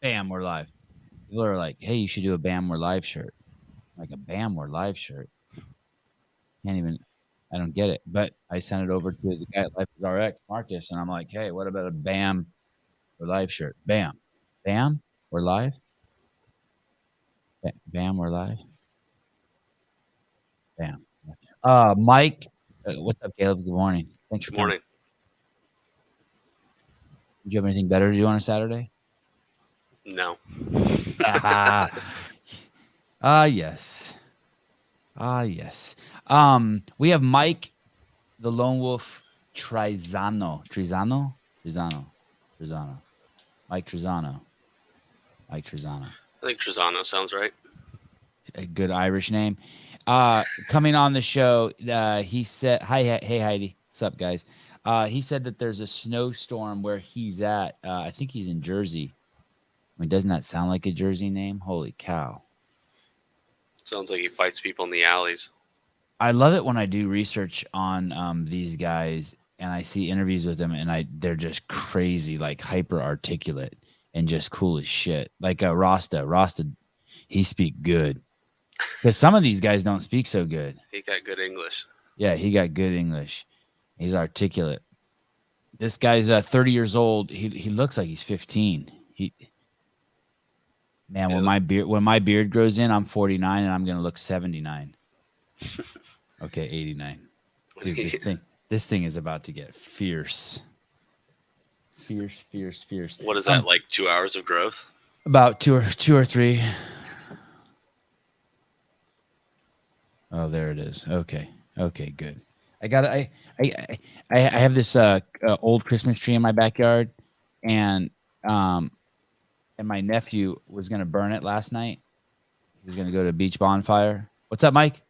Bam, we're live. People are like, hey, you should do a Bam, we're live shirt. Like a Bam, we're live shirt. I don't get it. But I sent it over to the guy at Life is RX, Marcus, and I'm like, hey, what about a Bam, we're live shirt? Bam. Bam, we're live. Bam, we're live. Bam. Mike, what's up, Caleb? Good morning. Thanks for Good morning. coming. Did you have anything better to do on a Saturday? No. Yes. Yes. We have Mike, the Lone Wolf, Trizano. Mike Trizano. I think Trizano sounds right. A good Irish name. Coming on the show, he said, hey Heidi. What's up, guys? He said that there's a snowstorm where he's at. I think he's in Jersey. I mean, doesn't that sound like a Jersey name? Holy cow. Sounds like he fights people in the alleys. I love it when I do research on these guys and I see interviews with them and they're just crazy, like hyper articulate and just cool as shit. Like Rasta, he speak good. Because some of these guys don't speak so good. He got good English. Yeah, he got good English. He's articulate. This guy's 30 years old. He looks like he's 15. When my beard grows in, I'm 49 and I'm gonna look 79. Okay, 89. Dude, this thing is about to get fierce. Fierce. What is that, like 2 hours of growth? About two or three. Oh, there it is. Okay, good. I have this old Christmas tree in my backyard, and my nephew was gonna burn it last night. He was gonna go to a beach bonfire. What's up, Mike?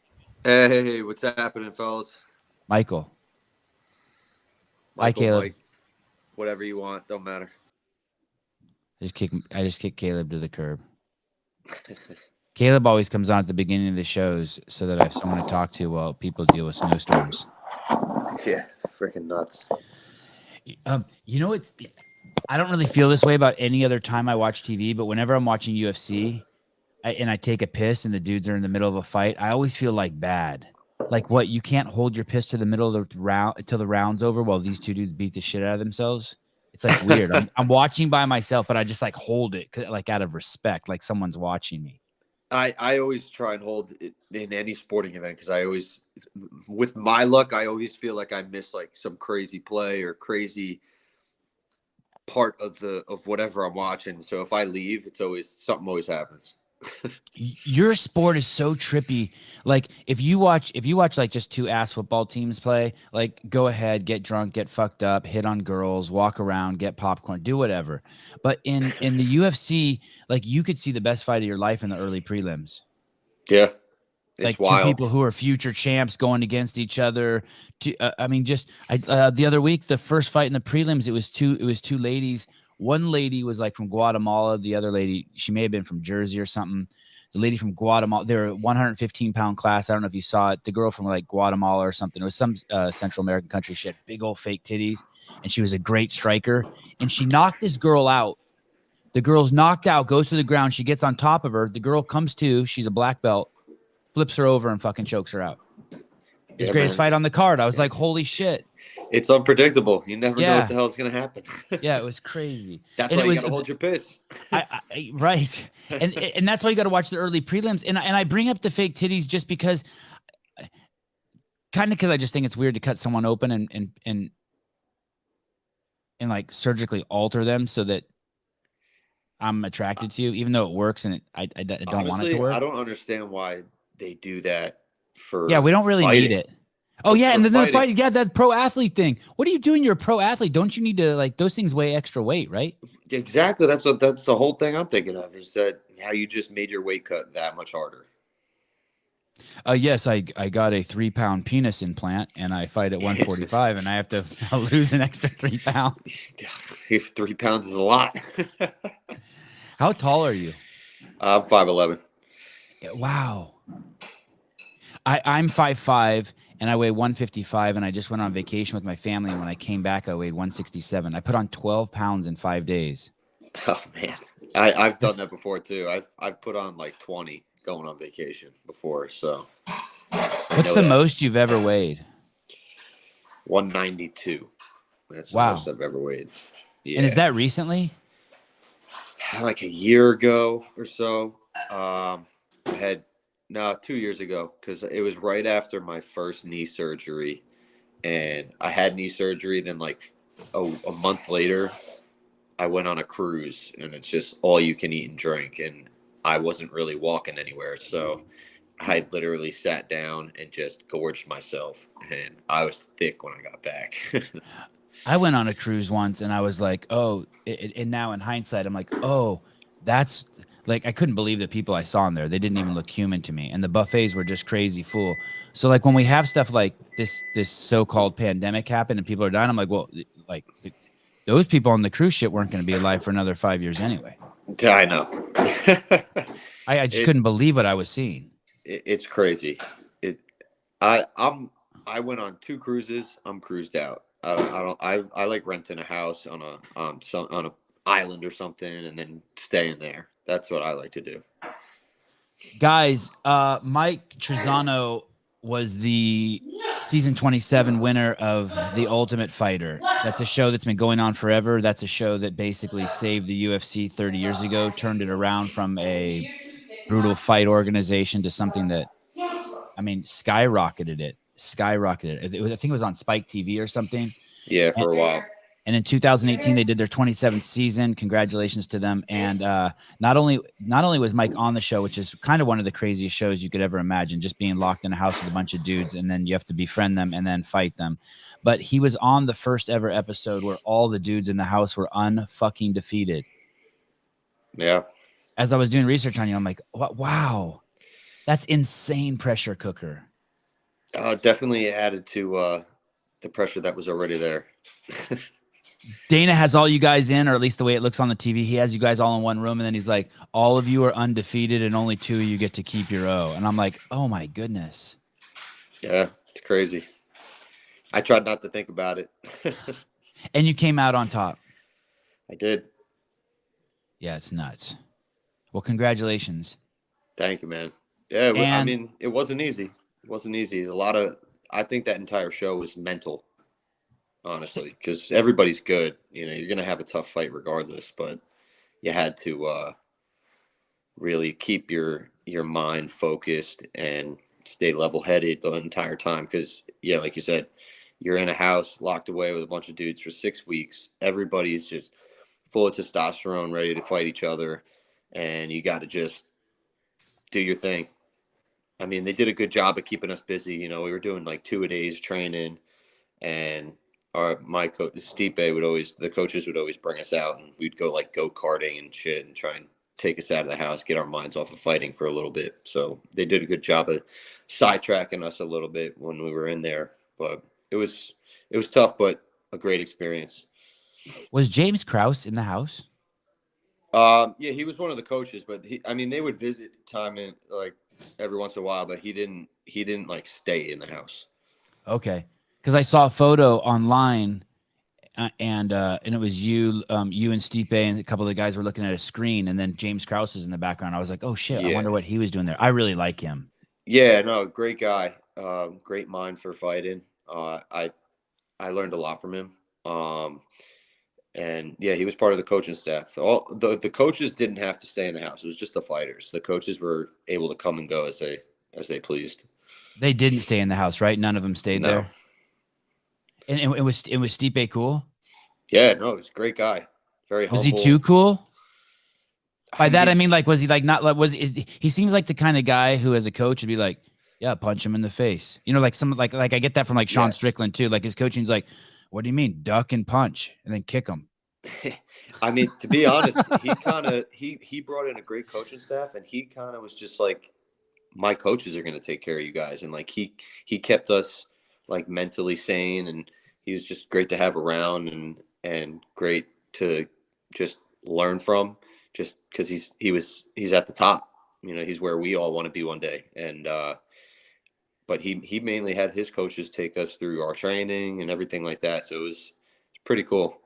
Hey, what's happening, fellas? Michael. Hi, Caleb. Mike, whatever you want, don't matter. I just kicked Caleb to the curb. Caleb always comes on at the beginning of the shows so that I have someone to talk to while people deal with snowstorms. Yeah, freaking nuts. You know what? I don't really feel this way about any other time I watch TV, but whenever I'm watching UFC and I take a piss and the dudes are in the middle of a fight, I always feel like bad. Like, what? You can't hold your piss to the middle of the round until the round's over while these two dudes beat the shit out of themselves. It's like weird. I'm watching by myself, but I just like hold it like out of respect, like someone's watching me. I always try and hold it in any sporting event because I always, with my luck, I always feel like I miss like some crazy play or crazy part of whatever I'm watching. So if I leave, it's always something always happens. Your sport is so trippy. Like if you watch like just two ass football teams play, like go ahead, get drunk, get fucked up, hit on girls, walk around, get popcorn, do whatever. But in the UFC, like you could see the best fight of your life in the early prelims. Yeah. It's like wild. Two people who are future champs going against each other. The other week, the first fight in the prelims, it was two ladies. One lady was like from Guatemala. The other lady, she may have been from Jersey or something. The lady from Guatemala, they were 115-pound class. I don't know if you saw it. The girl from like Guatemala or something. It was some Central American country. She had big old fake titties, and she was a great striker. And she knocked this girl out. The girl's knocked out, goes to the ground. She gets on top of her. The girl comes to. She's a black belt. Flips her over and fucking chokes her out. His greatest fight on the card. I was like, holy shit. It's unpredictable. You never know what the hell's going to happen. Yeah, it was crazy. That's why you got to hold your piss. Right. And that's why you got to watch the early prelims. And I bring up the fake titties just because I just think it's weird to cut someone open and like surgically alter them so that I'm attracted to you, even though it works and I don't Honestly, want it to work. I don't understand why they do that for we don't really fighting. need it. Oh, yeah, and then the fight, that pro athlete thing. What are you doing? You're a pro athlete. Don't you need to, like, those things weigh extra weight, right? Exactly. That's the whole thing I'm thinking of is that how you just made your weight cut that much harder. Yes, I got a 3-pound penis implant, and I fight at 145, and I have to lose an extra 3 pounds. 3 pounds is a lot. How tall are you? I'm 5'11". Wow. I'm 5'5", and I weigh 155, and I just went on vacation with my family, and when I came back, I weighed 167. I put on 12 pounds in 5 days. Oh, man. I've done that before too. I've put on like 20 going on vacation before, so I What's know the that. most you've ever weighed? 192. That's the Wow. most I've ever weighed. And is Yeah, that recently? like a year ago or so. I had no 2 years ago because it was right after my first knee surgery, and I had knee surgery. Then like a month later, I went on a cruise, and it's just all you can eat and drink, and I wasn't really walking anywhere, so I literally sat down and just gorged myself, and I was thick when I got back. I went on a cruise once and I was like, oh, and now in hindsight, I'm like, oh, that's like, I couldn't believe the people I saw in there. They didn't even look human to me. And the buffets were just crazy full. So like when we have stuff like this so-called pandemic happen and people are dying, I'm like, well, like those people on the cruise ship weren't going to be alive for another 5 years anyway. Yeah, I know. I just it, couldn't believe what I was seeing. it's crazy. It I went on 2 cruises. I'm cruised out. I like renting a house on a island or something and then staying there. That's what I like to do. Guys, Mike Trizano was the season 27 winner of The Ultimate Fighter. That's a show that's been going on forever. That's a show that basically saved the UFC 30 years ago, turned it around from a brutal fight organization to something that, I mean, skyrocketed it. I think it was on Spike TV or something. Yeah, And, for a while. and in 2018, they did their 27th season. Congratulations to them. And not only was Mike on the show, which is kind of one of the craziest shows you could ever imagine, just being locked in a house with a bunch of dudes, and then you have to befriend them and then fight them. But he was on the first ever episode where all the dudes in the house were unfucking defeated. Yeah. As I was doing research on you, I'm like, wow, that's insane pressure cooker. Definitely added to the pressure that was already there. Dana has all you guys in, or at least the way it looks on the TV. He has you guys all in one room, and then he's like, all of you are undefeated, and only 2 of you get to keep your O. And I'm like, oh my goodness. Yeah, it's crazy. I tried not to think about it. And you came out on top. I did. Yeah, it's nuts. Well, congratulations. Thank you, man. Yeah, I mean, it wasn't easy. It wasn't easy. I think that entire show was mental, honestly, because everybody's good. You know, you're going to have a tough fight regardless, but you had to really keep your mind focused and stay level headed the entire time. Because, yeah, like you said, you're in a house locked away with a bunch of dudes for 6 weeks. Everybody's just full of testosterone, ready to fight each other. And you got to just do your thing. I mean, they did a good job of keeping us busy. You know, we were doing like 2-a-days training, and my coach Stipe the coaches would always bring us out, and we'd go like go-karting and shit and try and take us out of the house, get our minds off of fighting for a little bit. So they did a good job of sidetracking us a little bit when we were in there, but it was tough, but a great experience. Was James Krause in the house? Yeah, he was one of the coaches, but they would visit time in like every once in a while, but he didn't like stay in the house. Okay. Because I saw a photo online, and it was you and Stipe and a couple of the guys were looking at a screen, and then James Krause was in the background. I was like, oh shit, Yeah. I wonder what he was doing there. I really like him. Yeah, no, great guy. Great mind for fighting. I learned a lot from him. And yeah, he was part of the coaching staff. All the coaches didn't have to stay in the house. It was just the fighters. The coaches were able to come and go as they pleased. They didn't stay in the house, right? None of them stayed there. And it was Stipe cool? Yeah, no, he's a great guy. Very humble. Was he too cool? By that I mean, like, was he like not like he seems like the kind of guy who, as a coach, would be like, yeah, punch him in the face. You know, like some like I get that from like Sean Strickland too. Like his coaching's like, what do you mean, duck and punch and then kick him? I mean, to be honest, he brought in a great coaching staff, and he kind of was just like, my coaches are going to take care of you guys, and like he kept us like mentally sane, and he was just great to have around and great to just learn from, just because he's at the top. You know, he's where we all want to be one day, and but he mainly had his coaches take us through our training and everything like that, so it was pretty cool.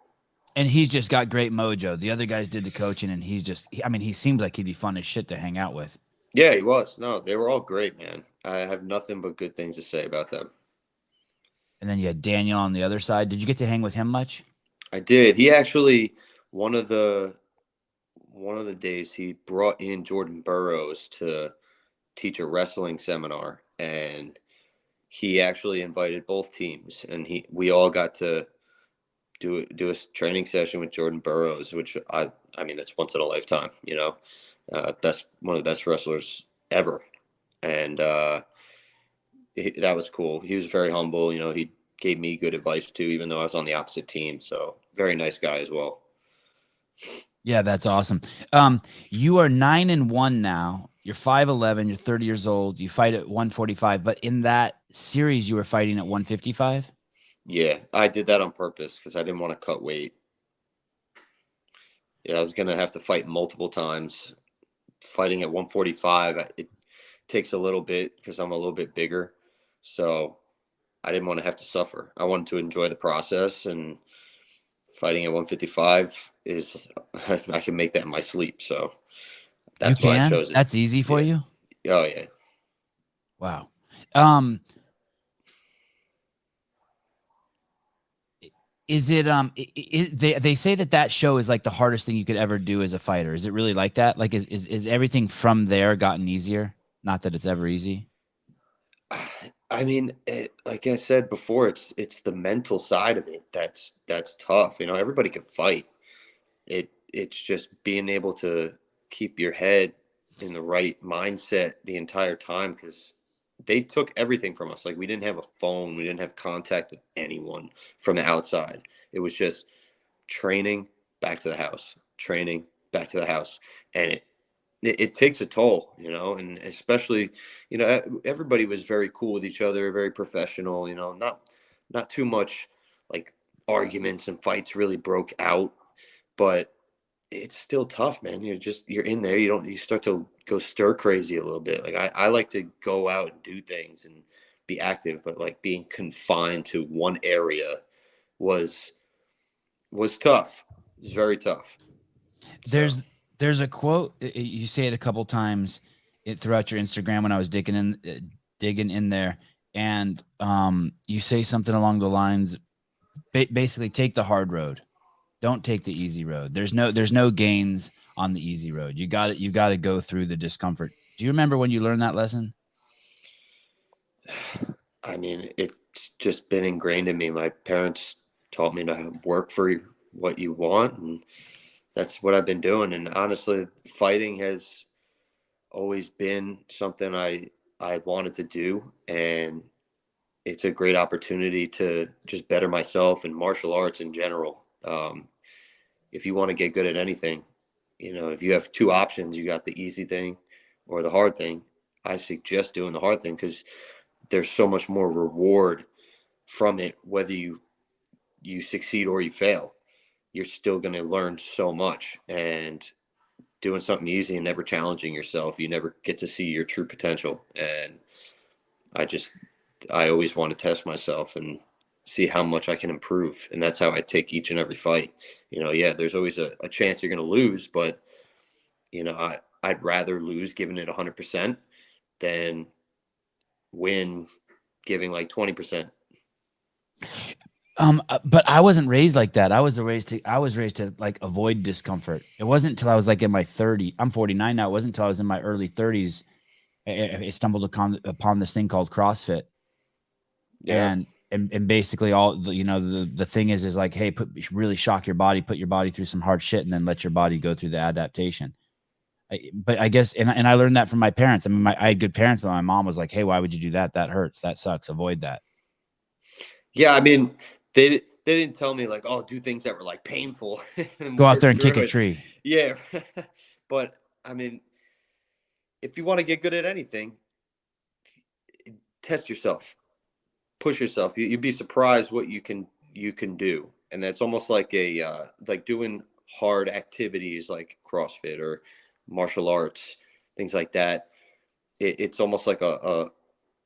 And he's just got great mojo. The other guys did the coaching, and I mean, he seems like he'd be fun as shit to hang out with. Yeah, he was. No, they were all great, man. I have nothing but good things to say about them. And then you had Daniel on the other side. Did you get to hang with him much? I did. He actually one of the days he brought in Jordan Burroughs to teach a wrestling seminar, and he actually invited both teams, and we all got to do a training session with Jordan Burroughs, which I mean that's once in a lifetime, you know. Best one of the best wrestlers ever, and that was cool. He was very humble, you know. He gave me good advice too, even though I was on the opposite team. So very nice guy as well. Yeah, that's awesome. You are 9-1 now. You're 5'11". You're 30 years old. You fight at 145, but in that series, you were fighting at 155. Yeah, I did that on purpose because I didn't want to cut weight. Yeah, I was gonna have to fight multiple times. Fighting at 145, it takes a little bit because I'm a little bit bigger. So I didn't want to have to suffer. I wanted to enjoy the process, and fighting at 155 is I can make that in my sleep. So You that's why I can. chose it. That's easy for Yeah. you. Oh yeah. Wow. Um, is it they say that show is like the hardest thing you could ever do as a fighter. Is it really like that? Like is everything from there gotten easier? Not that it's ever easy. I mean, like I said before, it's the mental side of it that's tough. You know, everybody can fight. It's just being able to keep your head in the right mindset the entire time because they took everything from us. Like we didn't have a phone, we didn't have contact with anyone from the outside. It was just training, back to the house, training, back to the house, and it takes a toll, you know, and especially, you know, everybody was very cool with each other, very professional, you know, not too much like arguments and fights really broke out, but it's still tough, man. You're in there. You start to go stir crazy a little bit. Like I like to go out and do things and be active, but like being confined to one area was tough. It was very tough. So There's a quote you say it a couple times throughout your Instagram when I was digging in there, and you say something along the lines, basically take the hard road, don't take the easy road. There's no gains on the easy road. You got to go through the discomfort. Do you remember when you learned that lesson? I mean, it's just been ingrained in me. My parents taught me to work for what you want, and that's what I've been doing. And honestly, fighting has always been something I wanted to do, and it's a great opportunity to just better myself and martial arts in general. If you want to get good at anything, you know, if you have two options, you got the easy thing or the hard thing. I suggest doing the hard thing because there's so much more reward from it, whether you succeed or you fail. You're still going to learn so much, and doing something easy and never challenging yourself, you never get to see your true potential. And I just I always want to test myself and see how much I can improve. And that's how I take each and every fight. You know, yeah, there's always a chance you're going to lose, but you know, I'd rather lose giving it 100% than win giving like 20%. But I wasn't raised like that. I was raised to like avoid discomfort. It wasn't until I was like in my 30. I'm 49 now. It wasn't until I was in my early 30s. I stumbled upon this thing called CrossFit, Yeah. And basically all the, you know, the thing is like, hey, really shock your body, put your body through some hard shit, and then let your body go through the adaptation. But I guess, and I learned that from my parents. I mean, I had good parents, but my mom was like, hey, why would you do that? That hurts. That sucks. Avoid that. Yeah. I mean, they didn't tell me like, oh, do things that were like painful and Go out there work and kick through a it. tree. Yeah. But I mean, if you want to get good at anything, test yourself, push yourself. You'd be surprised what you can do, and that's almost like a like doing hard activities like CrossFit or martial arts, things like that. It's almost like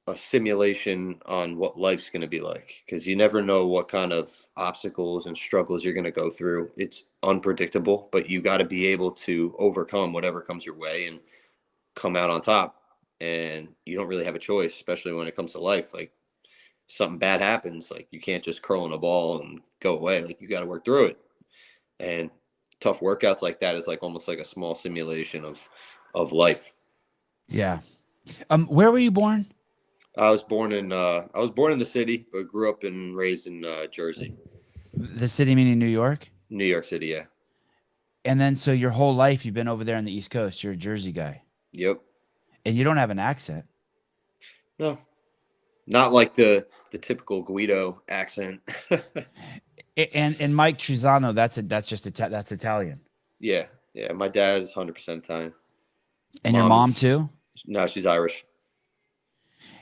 a simulation on what life's going to be like, because you never know what kind of obstacles and struggles you're going to go through. It's unpredictable, but you got to be able to overcome whatever comes your way and come out on top. And you don't really have a choice, especially when it comes to life. Like, something bad happens, like you can't just curl in a ball and go away. Like, you got to work through it. And tough workouts like that is like almost like a small simulation of life. Yeah. Where were you born? I was born in the city, but grew up and raised in Jersey. The city meaning New York? New York City, yeah. And then so your whole life you've been over there on the East Coast. You're a Jersey guy. Yep. And you don't have an accent. No. Not like the typical Guido accent. And Mike Trizano, that's Italian. Yeah. Yeah, my dad is 100% Italian. And your mom too? No, she's Irish.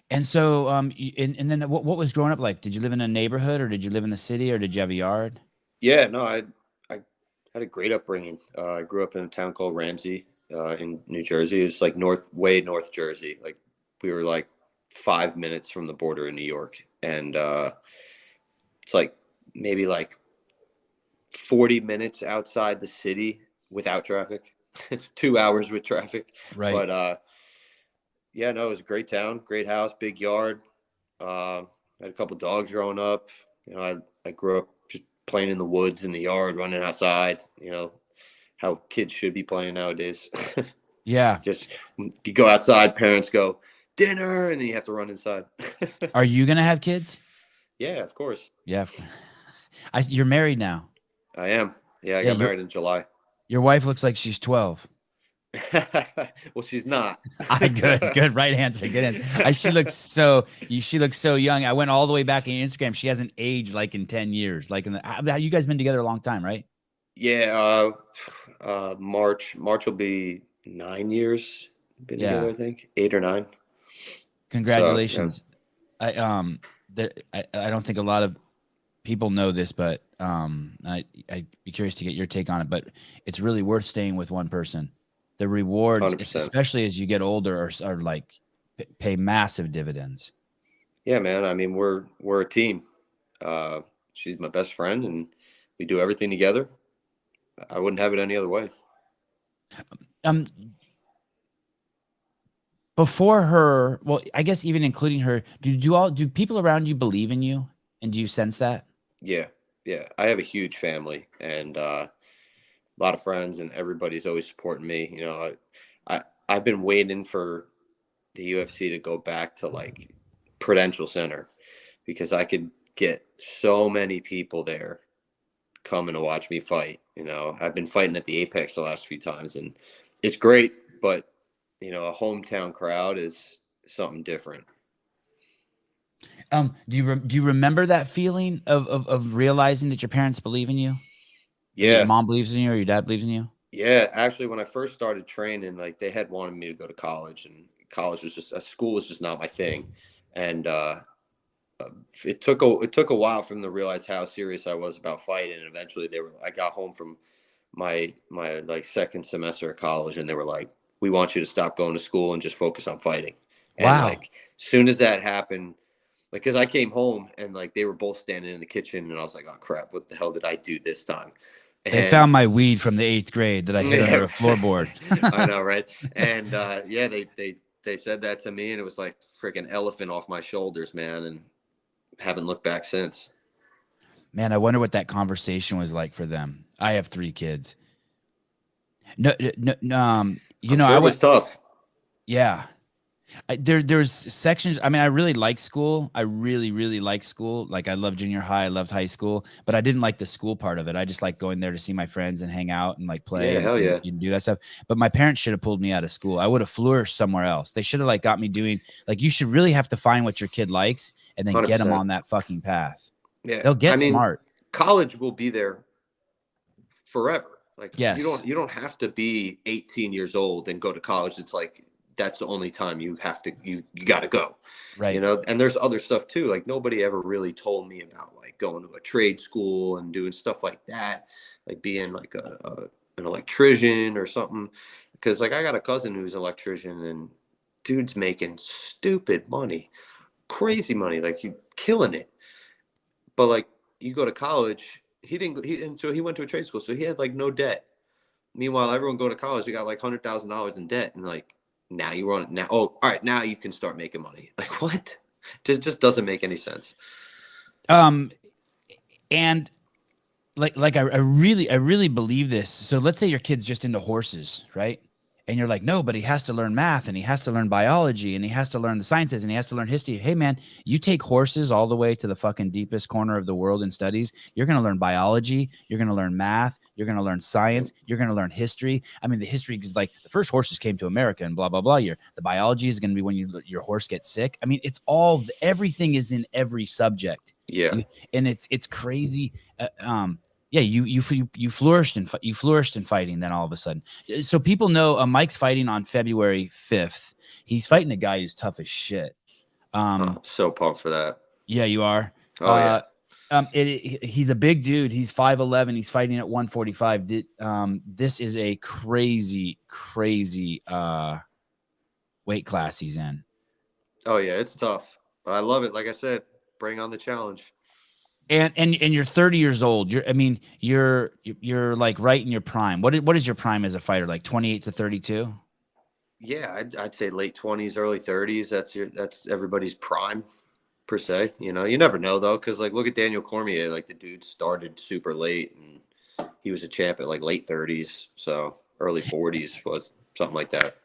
And so, and then what was growing up like? Did you live in a neighborhood, or did you live in the city, or did you have a yard? Yeah, no, I had a great upbringing. I grew up in a town called Ramsey in New Jersey. It's like way north Jersey. Like, we were like 5 minutes from the border in New York, and it's like maybe like 40 minutes outside the city without traffic, 2 hours with traffic. Right. But yeah, no, it was a great town, great house, big yard. I had a couple dogs growing up. You know, I grew up just playing in the woods, in the yard, running outside, you know, how kids should be playing nowadays. Yeah. Just, you go outside, parents go, dinner, and then you have to run inside. Are you going to have kids? Yeah, of course. Yeah. You're married now. I am. Yeah, I got married in July. Your wife looks like she's 12. Well, she's not. Good. Right answer. Good answer. She looks so young. I went all the way back on Instagram. She hasn't aged like in 10 years. Like you guys been together a long time, right? Yeah. March will be 9 years. Been together, I think 8 or 9. Congratulations. So, yeah. I don't think a lot of people know this, but I'd be curious to get your take on it. But it's really worth staying with one person. The rewards, 100%. especially as you get older, are like pay massive dividends. Yeah, man. I mean, we're a team. She's my best friend, and we do everything together. I wouldn't have it any other way. Before her, well, I guess even including her, do people around you believe in you, and do you sense that? Yeah. I have a huge family, and a lot of friends, and everybody's always supporting me. You know, I've been waiting for the UFC to go back to like Prudential Center, because I could get so many people there coming to watch me fight. You know, I've been fighting at the Apex the last few times, and it's great, but you know, a hometown crowd is something different. Do you remember that feeling of realizing that your parents believe in you? Yeah. Your mom believes in you, or your dad believes in you? Yeah, actually, when I first started training, like, they had wanted me to go to college, and college was just school was just not my thing. And it took a while for them to realize how serious I was about fighting. And eventually I got home from my like second semester of college, and they were like, "We want you to stop going to school and just focus on fighting." And wow. Like, soon as that happened, like, because I came home and like they were both standing in the kitchen, and I was like, "Oh crap, what the hell did I do this time?" They found my weed from the 8th grade that I hid under a floorboard. I know, right? And yeah, they said that to me, and it was like freaking elephant off my shoulders, man, and haven't looked back since. Man, I wonder what that conversation was like for them. I have 3 kids. No, you know, Sure, it was tough. Yeah. There's sections. I mean, I really like school. I really like school. Like, I love junior high. I loved high school, but I didn't like the school part of it. I just like going there to see my friends and hang out and like play. Yeah, hell yeah. And do that stuff. But my parents should have pulled me out of school. I would have flourished somewhere else. They should have like got me doing, like, you should really have to find what your kid likes and then 100%. get them on that fucking path. Yeah. They'll get smart. College will be there forever. Like, yes. You don't have to be 18 years old and go to college. It's like, that's the only time you have to, you got to go, right? You know, and there's other stuff too. Like, nobody ever really told me about like going to a trade school and doing stuff like that, like being like an electrician or something. Because like, I got a cousin who's an electrician, and dude's making stupid money. crazy money, like he killing it. But like you go to college, so he went to a trade school, so he had like no debt. Meanwhile, everyone going to college, they got like $100,000 in debt, and like now you want now. Oh, all right, now you can start making money. Like what? Just doesn't make any sense. And like I really believe this. So let's say your kid's just into horses, right? And you're like, no, but he has to learn math and he has to learn biology and he has to learn the sciences and he has to learn history. Hey man, you take horses all the way to the fucking deepest corner of the world in studies. You're going to learn biology. You're going to learn math. You're going to learn science. You're going to learn history. I mean, the history is like the first horses came to America and blah, blah, blah. The biology is going to be when your horse gets sick. I mean, everything is in every subject. Yeah. And it's crazy. Yeah, you flourished in fighting. Then all of a sudden, so people know Mike's fighting on February 5th. He's fighting a guy who's tough as shit. I'm so pumped for that. Yeah, you are. Oh yeah. He's a big dude. He's 5'11". He's fighting at 145. This is a crazy weight class he's in. Oh yeah, it's tough, but I love it. Like I said, bring on the challenge. And you're 30 years old. You're like right in your prime. What is your prime as a fighter? Like 28 to 32? Yeah, I'd say late 20s, early 30s. That's everybody's prime per se. You know, you never know though, because like look at Daniel Cormier. Like the dude started super late and he was a champ at like late 30s. So early 40s was something like that.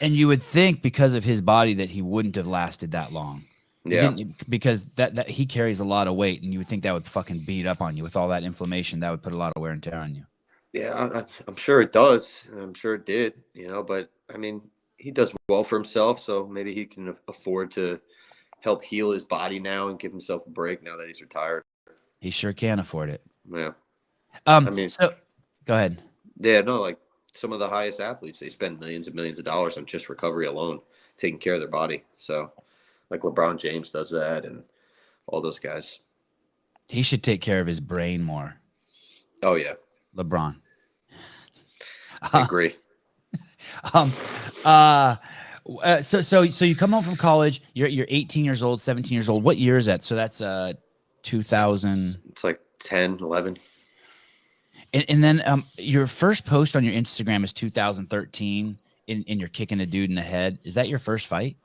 And you would think because of his body that he wouldn't have lasted that long. Yeah, because that he carries a lot of weight, and you would think that would fucking beat up on you with all that inflammation. That would put a lot of wear and tear on you. Yeah, I'm sure it does. I'm sure it did. You know, but I mean, he does well for himself, so maybe he can afford to help heal his body now and give himself a break now that he's retired. He sure can afford it. Yeah. I mean, so go ahead. Yeah, no, like some of the highest athletes, they spend millions and millions of dollars on just recovery alone, taking care of their body. So. Like LeBron James does that and all those guys. He should take care of his brain more. Oh, yeah. LeBron. I agree. So you come home from college, you're 18 years old, 17 years old. What year is that? So that's 2000. It's like 10, 11. And then your first post on your Instagram is 2013 and you're kicking a dude in the head. Is that your first fight?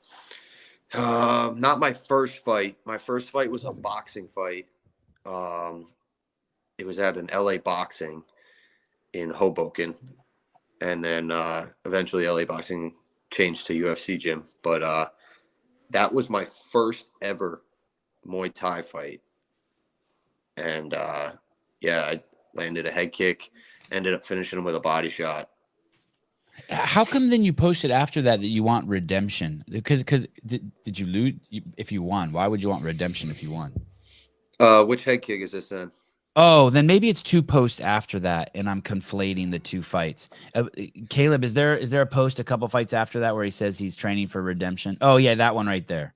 Not my first fight. My first fight was a boxing fight. It was at an LA Boxing in Hoboken. And then eventually LA Boxing changed to UFC gym. But that was my first ever Muay Thai fight. And yeah, I landed a head kick, ended up finishing him with a body shot. How come then you posted after that you want redemption? Because did you lose if you won? Why would you want redemption if you won? Which head kick is this then? Oh, then maybe it's two posts after that, and I'm conflating the two fights. Caleb, is there a post a couple fights after that where he says he's training for redemption? Oh yeah, that one right there.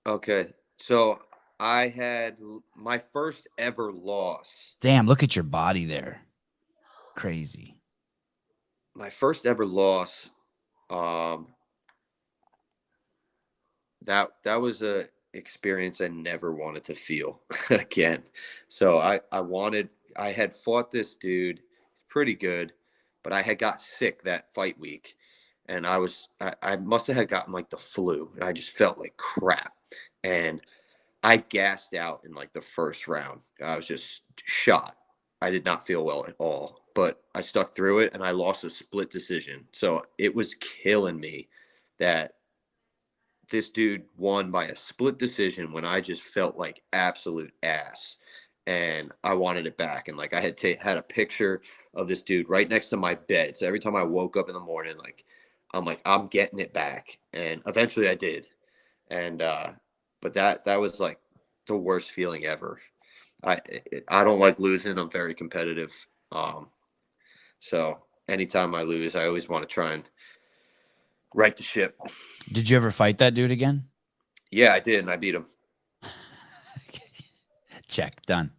Okay, so I had my first ever loss. Damn, look at your body there. Crazy. My first ever loss, that was a experience I never wanted to feel again. So I had fought this dude pretty good, but I had got sick that fight week, and I must have had gotten like the flu, and I just felt like crap, and I gassed out in like the first round. I was just shot. I did not feel well at all. But I stuck through it and I lost a split decision. So it was killing me that this dude won by a split decision when I just felt like absolute ass. And I wanted it back. And like I had a picture of this dude right next to my bed. So every time I woke up in the morning, I'm getting it back. And eventually I did. And but that was like the worst feeling ever. I don't like losing. I'm very competitive. So anytime I lose, I always want to try and right the ship. Did you ever fight that dude again? Yeah, I did, and I beat him. Check. Done.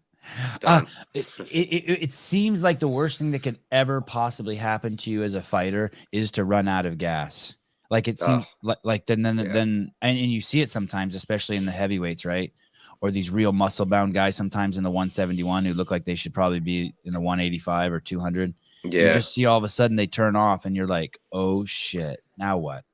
Done. It seems like the worst thing that could ever possibly happen to you as a fighter is to run out of gas. Like it Oh, seems like then yeah. and you see it sometimes, especially in the heavyweights, right? Or these real muscle bound guys sometimes in the 171 who look like they should probably be in the 185 or 200. You Yeah. just see all of a sudden they turn off and you're like, oh shit, now what?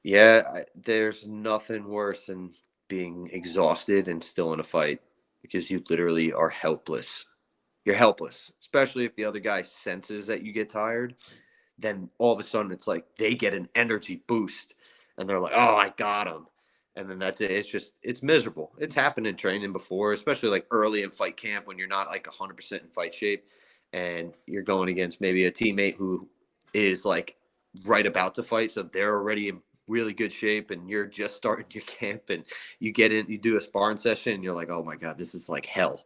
Yeah. There's nothing worse than being exhausted and still in a fight because you literally are helpless. You're helpless, especially if the other guy senses that you get tired. Then all of a sudden it's like they get an energy boost and they're like, oh, I got him. And then that's it. It's miserable. It's happened in training before, especially like early in fight camp when you're not like 100% in fight shape and you're going against maybe a teammate who is like right about to fight. So they're already in really good shape and you're just starting your camp and you get in, you do a sparring session and you're like, oh my God, this is like hell.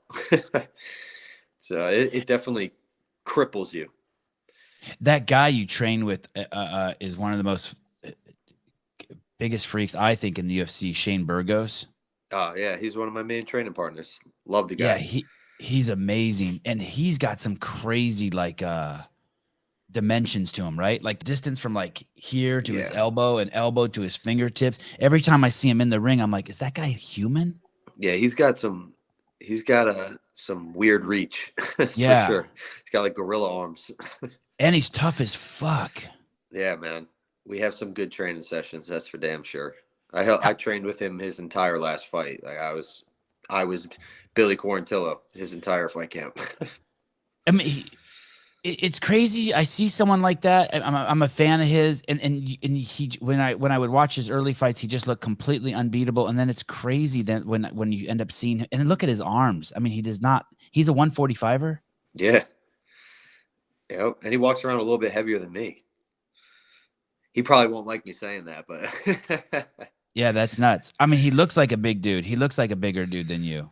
So it definitely cripples you. That guy you train with is one of the most biggest freaks, I think, in the UFC, Shane Burgos. Oh yeah, he's one of my main training partners. Love the Yeah, guy. he's amazing. And he's got some crazy dimensions to him, right? Like distance from like here to his Yeah, elbow and elbow to his fingertips. Every time I see him in the ring, I'm like, is that guy human? yeah, he's got some. He's got some weird reach, for Yeah. sure. He's got like gorilla arms. And he's tough as fuck. Yeah, man. We have some good training sessions. That's for damn sure. How- I trained with him his entire last fight. Like I was Billy Quarantillo his entire fight camp. I mean, it's crazy. I see someone like that. I'm a fan of his, and he when I would watch his early fights, he just looked completely unbeatable. And then it's crazy that when you end up seeing him, and look at his arms. I mean, he does not. He's a 145er. Yeah, yeah, and he walks around a little bit heavier than me. He probably won't like me saying that, but Yeah, that's nuts. I mean, he looks like a big dude. He looks like a bigger dude than you.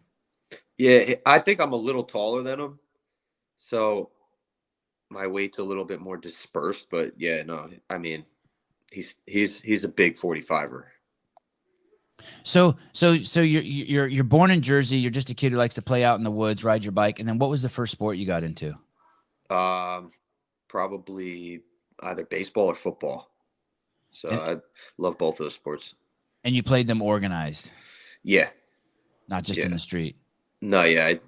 yeah, I think I'm a little taller than him, so my weight's a little bit more dispersed. But yeah, no, I mean, he's a big 45er. So you're born in Jersey. You're just a kid who likes to play out in the woods, ride your bike. And then what was the first sport you got into? Probably either baseball or football. So And, I love both those sports. and you played them organized, Yeah, not just yeah. in the street. No, yeah, I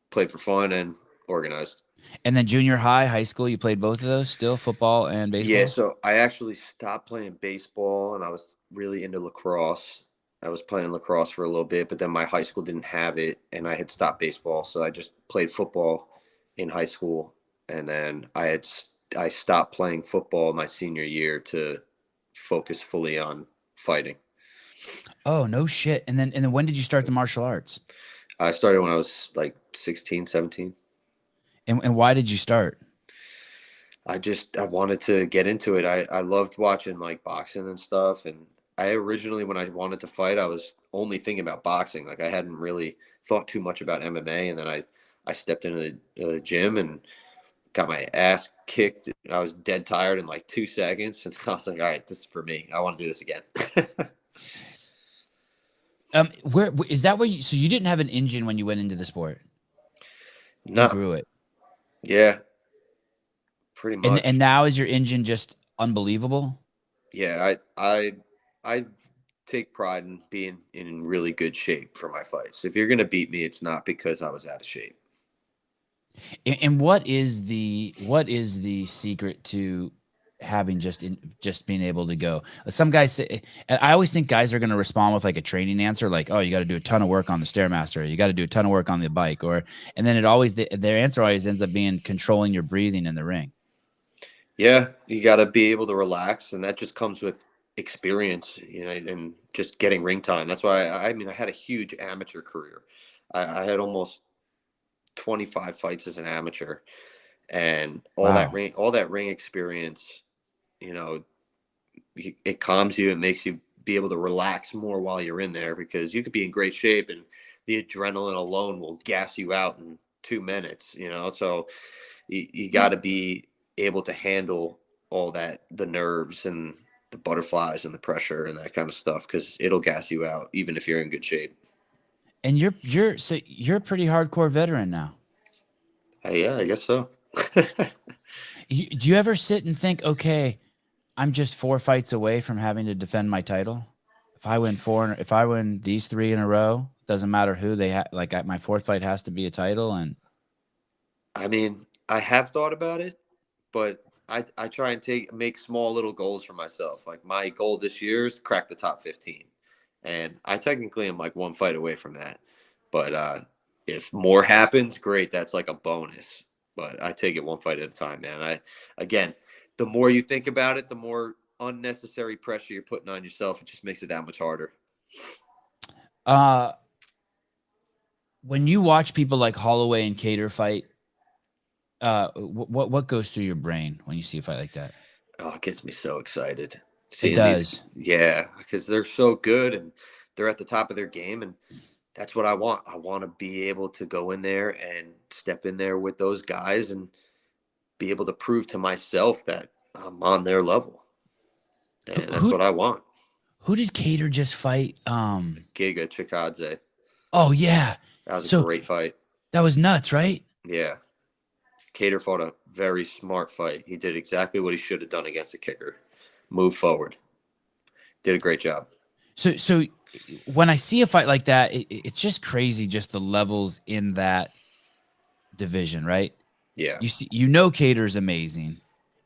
played for fun and organized. And then junior high, high school, you played both of those still, football and Yeah, baseball? so I actually stopped playing baseball and I was really into lacrosse. I was playing lacrosse for a little bit, but then my high school didn't have it and I had stopped baseball. So I just played football in high school. And then I stopped playing football my senior year to focus fully on fighting. Oh, no shit. And then when did you start the martial arts? I started when I was like 16, 17. And why did you start? I wanted to get into it. I loved watching like boxing and stuff. And I originally, when I wanted to fight, I was only thinking about boxing. Like I hadn't really thought too much about MMA. And then I stepped into the gym and got my ass kicked. I was dead tired in like 2 seconds. And I was like, all right, this is for me. I want to do this again. Where is that where you, so you didn't have an engine when you went into the sport? You No. grew it. Yeah, pretty much. And now is your engine just unbelievable? Yeah, I take pride in being in really good shape for my fights. If you're gonna beat me, it's not because I was out of shape. And what is the secret to having just being able to go? Some guys say, and I always think guys are going to respond with like a training answer, like, "Oh, you got to do a ton of work on the stairmaster, you got to do a ton of work on the bike," and then their answer always ends up being controlling your breathing in the ring. Yeah, you got to be able to relax, and that just comes with experience, and just getting ring time. That's why I mean I had a huge amateur career. I had almost 25 fights as an amateur, and Wow. all that ring experience, you know, it calms you and makes you be able to relax more while you're in there because you could be in great shape and the adrenaline alone will gas you out in 2 minutes, so you got to be able to handle all that, the nerves and the butterflies and the pressure and that kind of stuff, because it'll gas you out even if you're in good shape. And you're a pretty hardcore veteran now. Yeah, I guess so. Do you ever sit and think, okay, I'm just 4 fights away from having to defend my title. If I win these 3 in a row, doesn't matter who they my 4th fight has to be a title. And I mean, I have thought about it, but I try and make small little goals for myself. Like my goal this year is crack the top 15. And I technically am like 1 fight away from that. But if more happens, great. That's like a bonus. But I take it 1 fight at a time, man. Again, the more you think about it, the more unnecessary pressure you're putting on yourself. It just makes it that much harder. When you watch people like Holloway and Cater fight, what goes through your brain when you see a fight like that? Oh, it gets me so excited. It does. Yeah, because they're so good and they're at the top of their game, and that's what I want. I want to be able to go in there and step in there with those guys and be able to prove to myself that I'm on their level. And that's what I want. Who did Cater just fight? Giga Chikadze. Oh yeah. That was a great fight. That was nuts, right? Yeah. Cater fought a very smart fight. He did exactly what he should have done against a kicker. Move forward. Did a great job. So when I see a fight like that, it's just crazy, just the levels in that division, right? Yeah. Cater's amazing,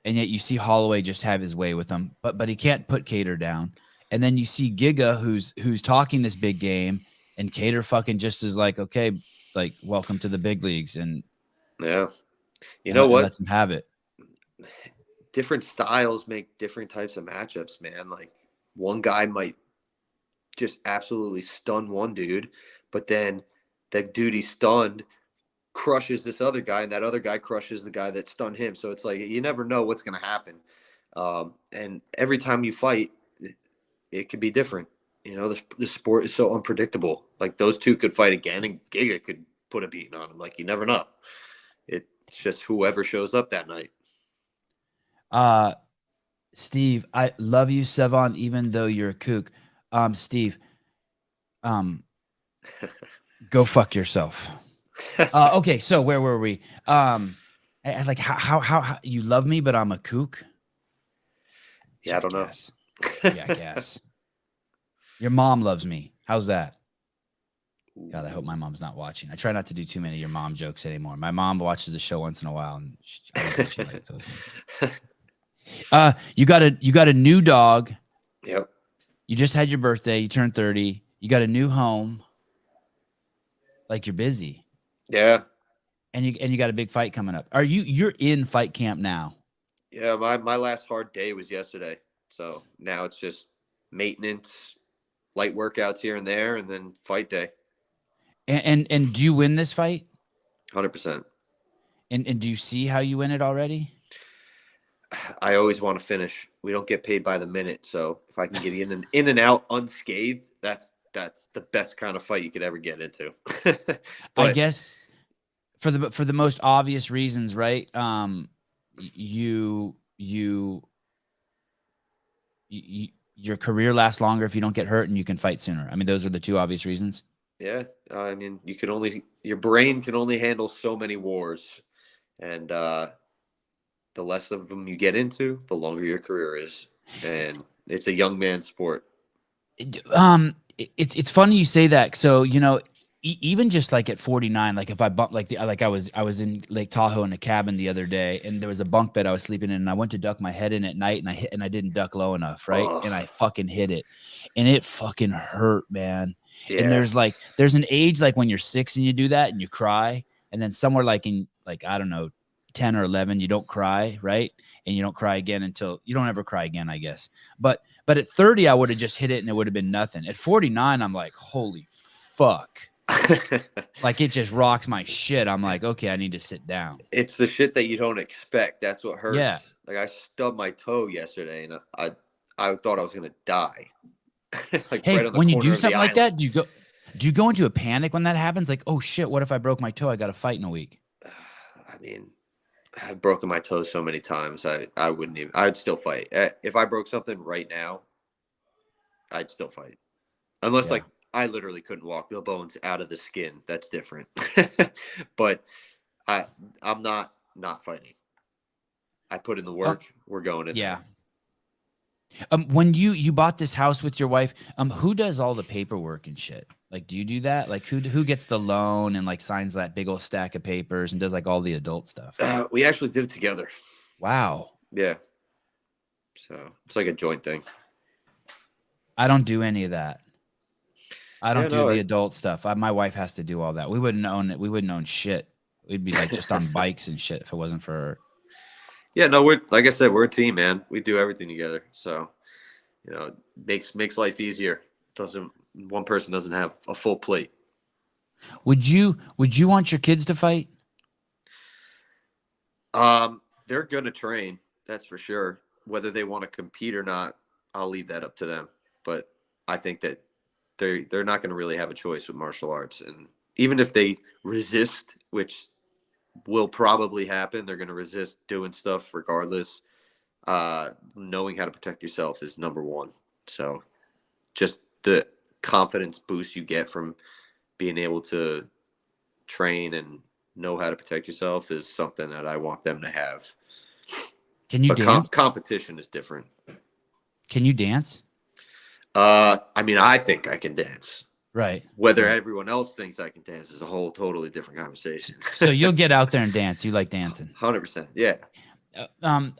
and yet you see Holloway just have his way with him, but he can't put Cater down. And then you see Giga, who's talking this big game, and Cater fucking just is like, okay, like welcome to the big leagues, and yeah, you know what? Lets him have it. Different styles make different types of matchups, man. Like one guy might just absolutely stun one dude, but then the dude he stunned crushes this other guy, and that other guy crushes the guy that stunned him. So it's like you never know what's going to happen. And every time you fight, it could be different. You know, the sport is so unpredictable. Like those two could fight again, and Giga could put a beating on him. Like you never know. It's just whoever shows up that night. Steve, I love you, Sevon, even though you're a kook. Steve, go fuck yourself. Okay, so where were we? I like how you love me, but I'm a kook. Yeah, I don't know. Yeah, I guess. Your mom loves me. How's that? God, I hope my mom's not watching. I try not to do too many of your mom jokes anymore. My mom watches the show once in a while, and I don't think she likes those ones. You got a new dog. Yep. You just had your birthday. You turned 30. You got a new home. Like you're busy. Yeah. And you got a big fight coming up. You're in fight camp now? Yeah, my last hard day was yesterday. So now it's just maintenance, light workouts here and there, and then fight day. And do you win this fight? 100%. And do you see how you win it already? I always want to finish. We don't get paid by the minute, so if I can get in and out unscathed, that's the best kind of fight you could ever get into. I guess for the most obvious reasons, right? Your career lasts longer if you don't get hurt, and you can fight sooner. I mean, those are the 2 obvious reasons. Yeah, I mean, your brain can only handle so many wars, and the less of them you get into, the longer your career is, and it's a young man's sport. It's funny you say that. So even just like at 49, like if I bump I was in Lake Tahoe in a cabin the other day, and there was a bunk bed I was sleeping in, and I went to duck my head in at night, and I didn't duck low enough, right? Ugh. And I fucking hit it, and it fucking hurt, man. Yeah. And there's an age like when you're 6 and you do that and you cry, and then somewhere like in I don't know 10 or 11 you don't cry, right? And you don't cry again until you don't ever cry again, I guess. But at 30 I would have just hit it and it would have been nothing. At 49 I'm like, holy fuck. Like it just rocks my shit. I'm like, okay, I need to sit down. It's the shit that you don't expect. That's what hurts. Yeah. Like I stubbed my toe yesterday, and I thought I was gonna die. Like hey, right on the when you corner do of something the like island. that, do you go into a panic when that happens? Like, oh shit, what if I broke my toe? I got to fight in a week. I mean, I've broken my toe so many times. I wouldn't even. I'd still fight. If I broke something right now, I'd still fight. Unless like I literally couldn't walk, the bones out of the skin. That's different. But I'm not fighting. I put in the work. We're going in there. When you bought this house with your wife, who does all the paperwork and shit? Like, do you do that? Like, who gets the loan and like signs that big old stack of papers and does like all the adult stuff? We actually did it together. Wow. Yeah. So it's like a joint thing. I don't do any of that. I don't do no, the adult stuff. My wife has to do all that. We wouldn't own it. We wouldn't own shit. We'd be like just on bikes and shit if it wasn't for her. Yeah, no, we're like I said, we're a team, man. We do everything together. So, makes life easier. One person doesn't have a full plate. Would you want your kids to fight? They're gonna train, that's for sure. Whether they want to compete or not, I'll leave that up to them. But I think that they're not gonna really have a choice with martial arts. And even if they resist, which will probably happen, they're gonna resist doing stuff regardless. Knowing how to protect yourself is number one. So just the confidence boost you get from being able to train and know how to protect yourself is something that I want them to have. Can you dance? Competition is different. Can you dance? I mean, I think I can dance. Right. Whether right. everyone else thinks I can dance is a whole totally different conversation. So you'll get out there and dance. You like dancing. 100%. Yeah. Do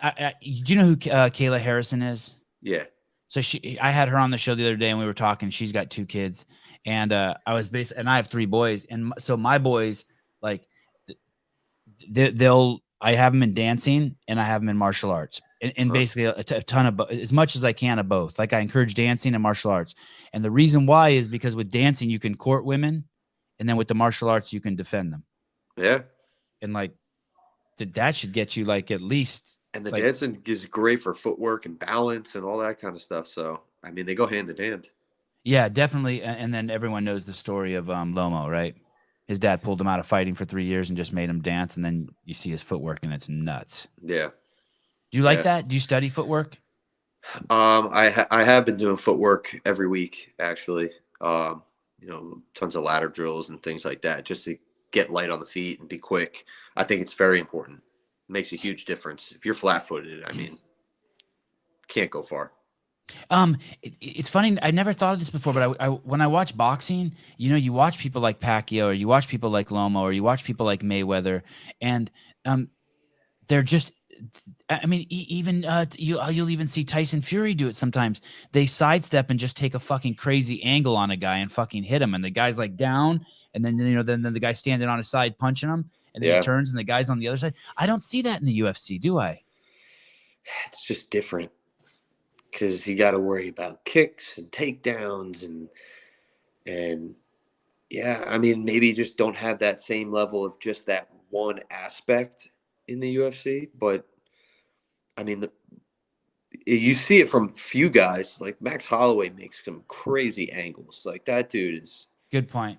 you know who Kayla Harrison is? Yeah. So I had her on the show the other day and we were talking. She's got 2 kids, and I have 3 boys, and so my boys, like, I have them in dancing and I have them in martial arts, and basically a ton of as much as I can of both. Like, I encourage dancing and martial arts, and the reason why is because with dancing you can court women, and then with the martial arts you can defend them. Yeah. And like that should get you like at least. And the dancing is great for footwork and balance and all that kind of stuff. So, I mean, they go hand in hand. Yeah, definitely. And then everyone knows the story of Lomo, right? His dad pulled him out of fighting for 3 years and just made him dance. And then you see his footwork and it's nuts. Yeah. Do you like that? Do you study footwork? I have been doing footwork every week, actually. Tons of ladder drills and things like that, just to get light on the feet and be quick. I think it's very important. It makes a huge difference. If you're flat-footed, I mean, can't go far. It's funny. I never thought of this before, but I when I watch boxing, you watch people like Pacquiao, or you watch people like Lomo, or you watch people like Mayweather, and they're just. I mean, even you'll even see Tyson Fury do it sometimes. They sidestep and just take a fucking crazy angle on a guy and fucking hit him, and the guy's like down, and then then the guy's standing on his side punching him, and then he turns and the guy's on the other side. I don't see that in the UFC, do I? It's just different. Because you got to worry about kicks and takedowns and yeah, I mean, maybe just don't have that same level of just that one aspect in the UFC. But I mean, you see it from few guys. Like Max Holloway makes some crazy angles. Like that dude is. Good point.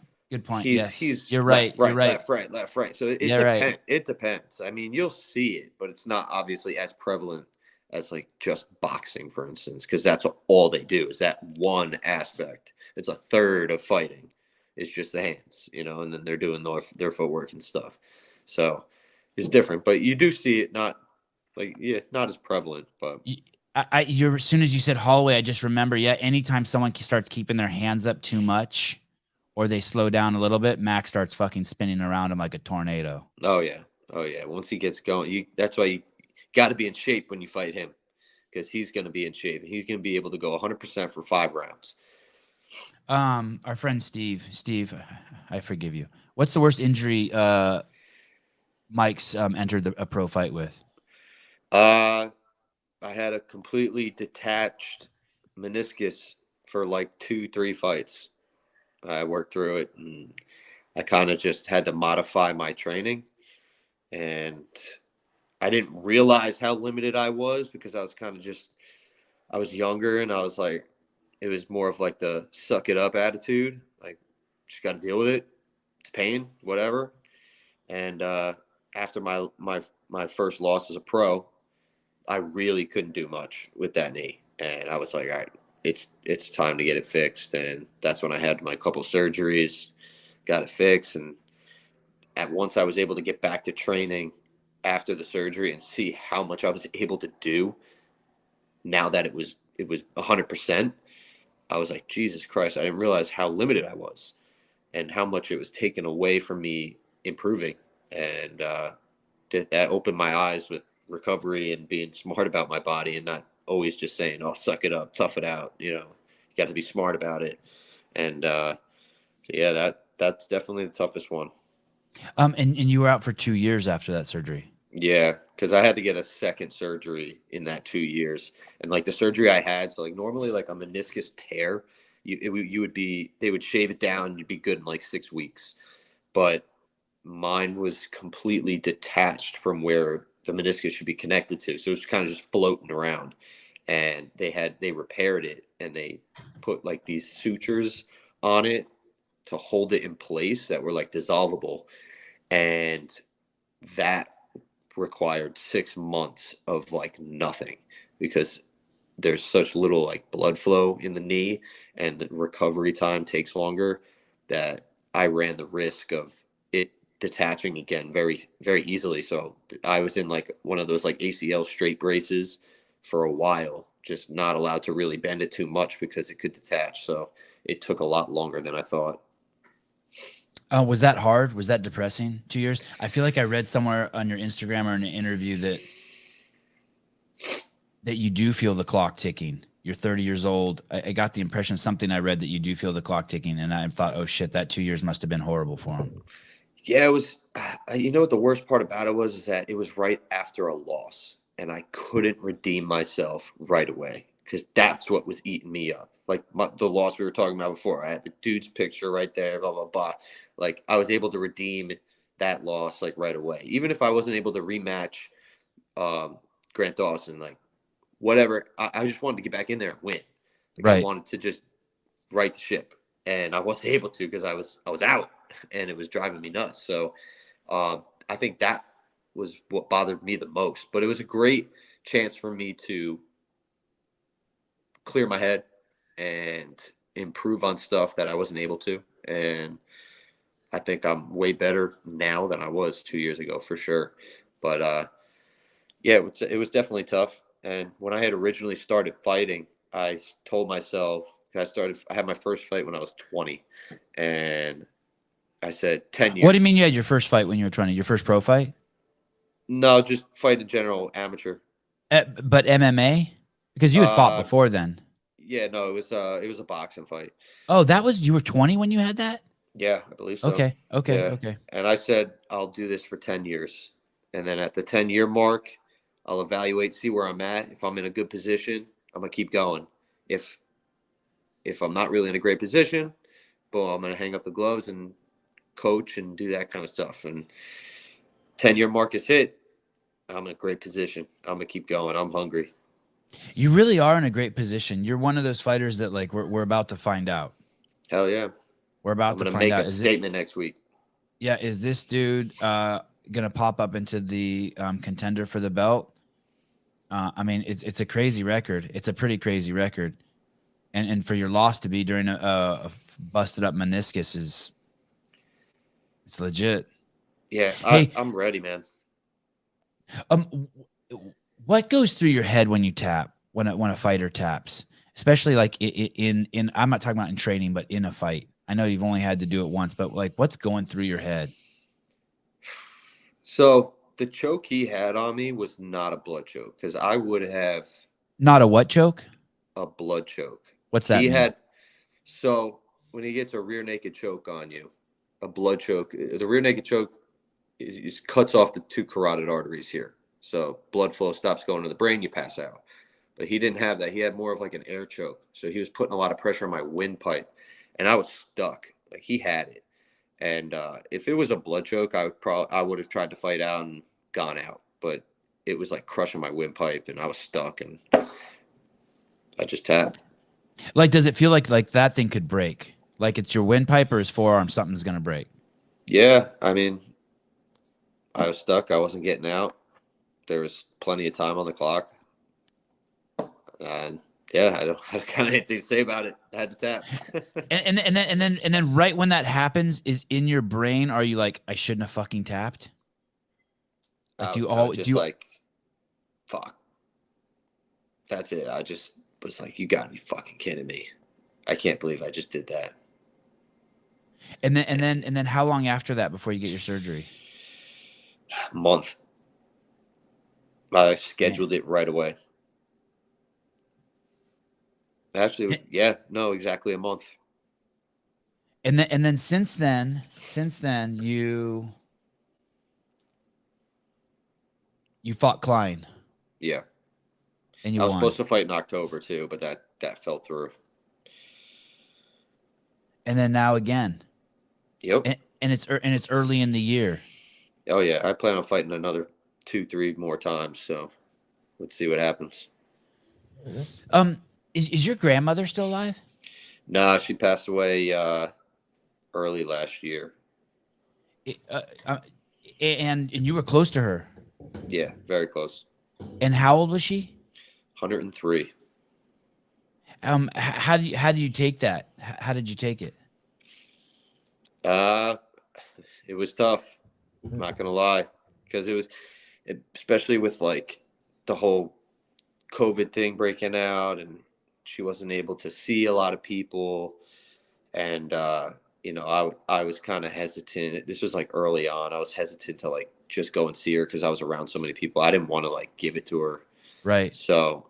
He's you're right. You're right. Left, right. So it depends. It depends. I mean, you'll see it, but it's not obviously as prevalent as like just boxing, for instance, because that's all they do is that one aspect. It's a third of fighting. It's just the hands, and then they're doing their footwork and stuff. So it's different, but you do see it not as prevalent. But as soon as you said Holloway, I just remember, anytime someone starts keeping their hands up too much or they slow down a little bit, Max starts fucking spinning around him like a tornado. Oh yeah. Once he gets going, that's why you got to be in shape when you fight him, because he's going to be in shape and he's going to be able to go 100% for 5 rounds. Our friend Steve, I forgive you. What's the worst injury Mike's entered a pro fight with? I had a completely detached meniscus for like 2-3 fights. I worked through it, and I kind of just had to modify my training, and I didn't realize how limited I was because I was I was younger, and I was like, it was more of like the suck it up attitude. Like, just got to deal with it. It's pain, whatever. And after my first loss as a pro, I really couldn't do much with that knee. And I was like, all right, it's time to get it fixed. And that's when I had my couple surgeries, got it fixed. And once I was able to get back to training after the surgery and see how much I was able to do now that it was it was 100%. I was like, Jesus Christ, I didn't realize how limited I was and how much it was taken away from me improving. And that opened my eyes with recovery and being smart about my body and not always just saying, oh, suck it up, tough it out. You got to be smart about it. And so yeah, that's definitely the toughest one. And you were out for 2 years after that surgery. Yeah, because I had to get a second surgery in that 2 years, and like the surgery I had, so like normally like a meniscus tear, they would shave it down, you'd be good in like 6 weeks, but mine was completely detached from where the meniscus should be connected to, so it was kind of just floating around, and they repaired it and they put like these sutures on it to hold it in place that were like dissolvable, and that required 6 months of like nothing because there's such little like blood flow in the knee and the recovery time takes longer that I ran the risk of it detaching again very, very easily. So I was in like one of those like ACL straight braces for a while, just not allowed to really bend it too much because it could detach. So it took a lot longer than I thought. Was that hard? Was that depressing? 2 years? I feel like I read somewhere on your Instagram or in an interview that you do feel the clock ticking. You're 30 years old. I got the impression, something I read, that you do feel the clock ticking, and I thought, oh shit, that 2 years must have been horrible for him. Yeah, it was. You know what the worst part about it was is that it was right after a loss, and I couldn't redeem myself right away because that's what was eating me up. Like the loss we were talking about before, I had the dude's picture right there, blah blah blah. Like I was able to redeem that loss like right away, even if I wasn't able to rematch Grant Dawson, like whatever. I just wanted to get back in there and win. Like Right. I wanted to just right the ship, and I wasn't able to because I was out, and it was driving me nuts. So I think that was what bothered me the most. But it was a great chance for me to clear my head and improve on stuff that I wasn't able to. And I think I'm way better now than I was 2 years ago for sure. But yeah, it was definitely tough. And when I had originally started fighting, I told myself I had my first fight when I was 20, and I said 10 years. What do you mean you had your first fight when you were 20? Your first pro fight? No, just fight in general, amateur. But MMA? Because you had fought before then. Yeah, no, it was a boxing fight. Oh, you were 20 when you had that? Yeah, I believe so. Okay. Yeah. And I said I'll do this for 10 years. And then at the 10-year mark, I'll evaluate, see where I'm at. If I'm in a good position, I'm going to keep going. If I'm not really in a great position, boom, I'm going to hang up the gloves and coach and do that kind of stuff. And 10-year mark is hit, I'm in a great position. I'm going to keep going. I'm hungry. You really are in a great position. You're one of those fighters that like we're about to find out. Hell yeah. We're about to find out. I'm going to make a statement next week. Yeah, is this dude gonna pop up into the contender for the belt? I mean, it's a crazy record. It's a pretty crazy record, and for your loss to be during a busted up meniscus it's legit. Yeah, I'm ready, man. What goes through your head when you tap, when a fighter taps, especially like in I'm not talking about in training, but in a fight? I know you've only had to do it once, but like what's going through your head? So the choke he had on me was not a blood choke because I would have. Not a what choke? A blood choke. What's that mean? So when he gets a rear naked choke on you, a blood choke, the rear naked choke cuts off the two carotid arteries here. So blood flow stops going to the brain, you pass out. But he didn't have that. He had more of like an air choke. So he was putting a lot of pressure on my windpipe, and I was stuck. Like he had it. And if it was a blood choke, I would have tried to fight out and gone out. But it was like crushing my windpipe, and I was stuck, and I just tapped. Like, does it feel like that thing could break? Like it's your windpipe or his forearm, something's gonna break? Yeah, I mean, I was stuck. I wasn't getting out. There was plenty of time on the clock, and yeah, I don't kind of anything to say about it. I had to tap. and then right when that happens, is in your brain, are you like, I shouldn't have fucking tapped? Like like, fuck. That's it. was like, you gotta be fucking kidding me. I can't believe I just did that. And then how long after that before you get your surgery? Month. I scheduled it right away. Actually, yeah, no, exactly a month. And then since then you fought Klein. Yeah. And you I was won. supposed to fight in October too, but that fell through. And then now again. Yep. And it's early in the year. Oh yeah, I plan on fighting another 2-3 more times, so let's see what happens. Is your grandmother still alive? Nah, she passed away early last year. And you were close to her. Yeah, very close. And how old was she? 103. How do you take that? How did you take it? It was tough. I'm not gonna lie, because especially with like the whole COVID thing breaking out, and she wasn't able to see a lot of people, and I was kind of hesitant. This was like early on. I was hesitant to like just go and see her because I was around so many people. I didn't want to like give it to her. Right. So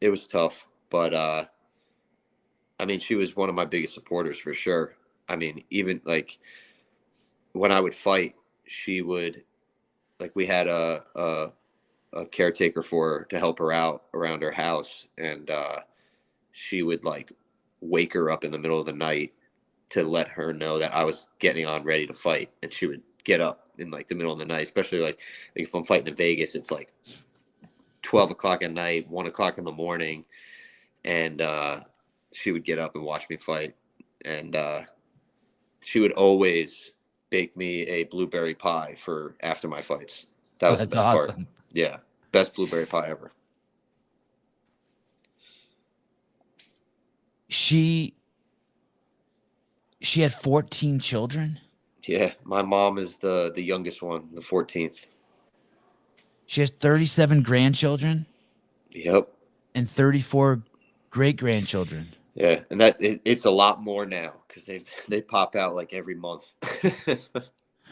it was tough, but I mean, she was one of my biggest supporters for sure. I mean, even like when I would fight, she would, like, we had a caretaker for her to help her out around her house, and she would like wake her up in the middle of the night to let her know that I was getting on ready to fight, and she would get up in like the middle of the night, especially like if I'm fighting in Vegas, it's like 12 o'clock at night, 1 o'clock in the morning, and she would get up and watch me fight, and she would always bake me a blueberry pie for after my fights. That was the best awesome. part. Yeah, best blueberry pie ever. She had 14 children. Yeah, my mom is the youngest one, the 14th. She has 37 grandchildren. Yep. And 34 great grandchildren. Yeah, and it's a lot more now because they pop out like every month.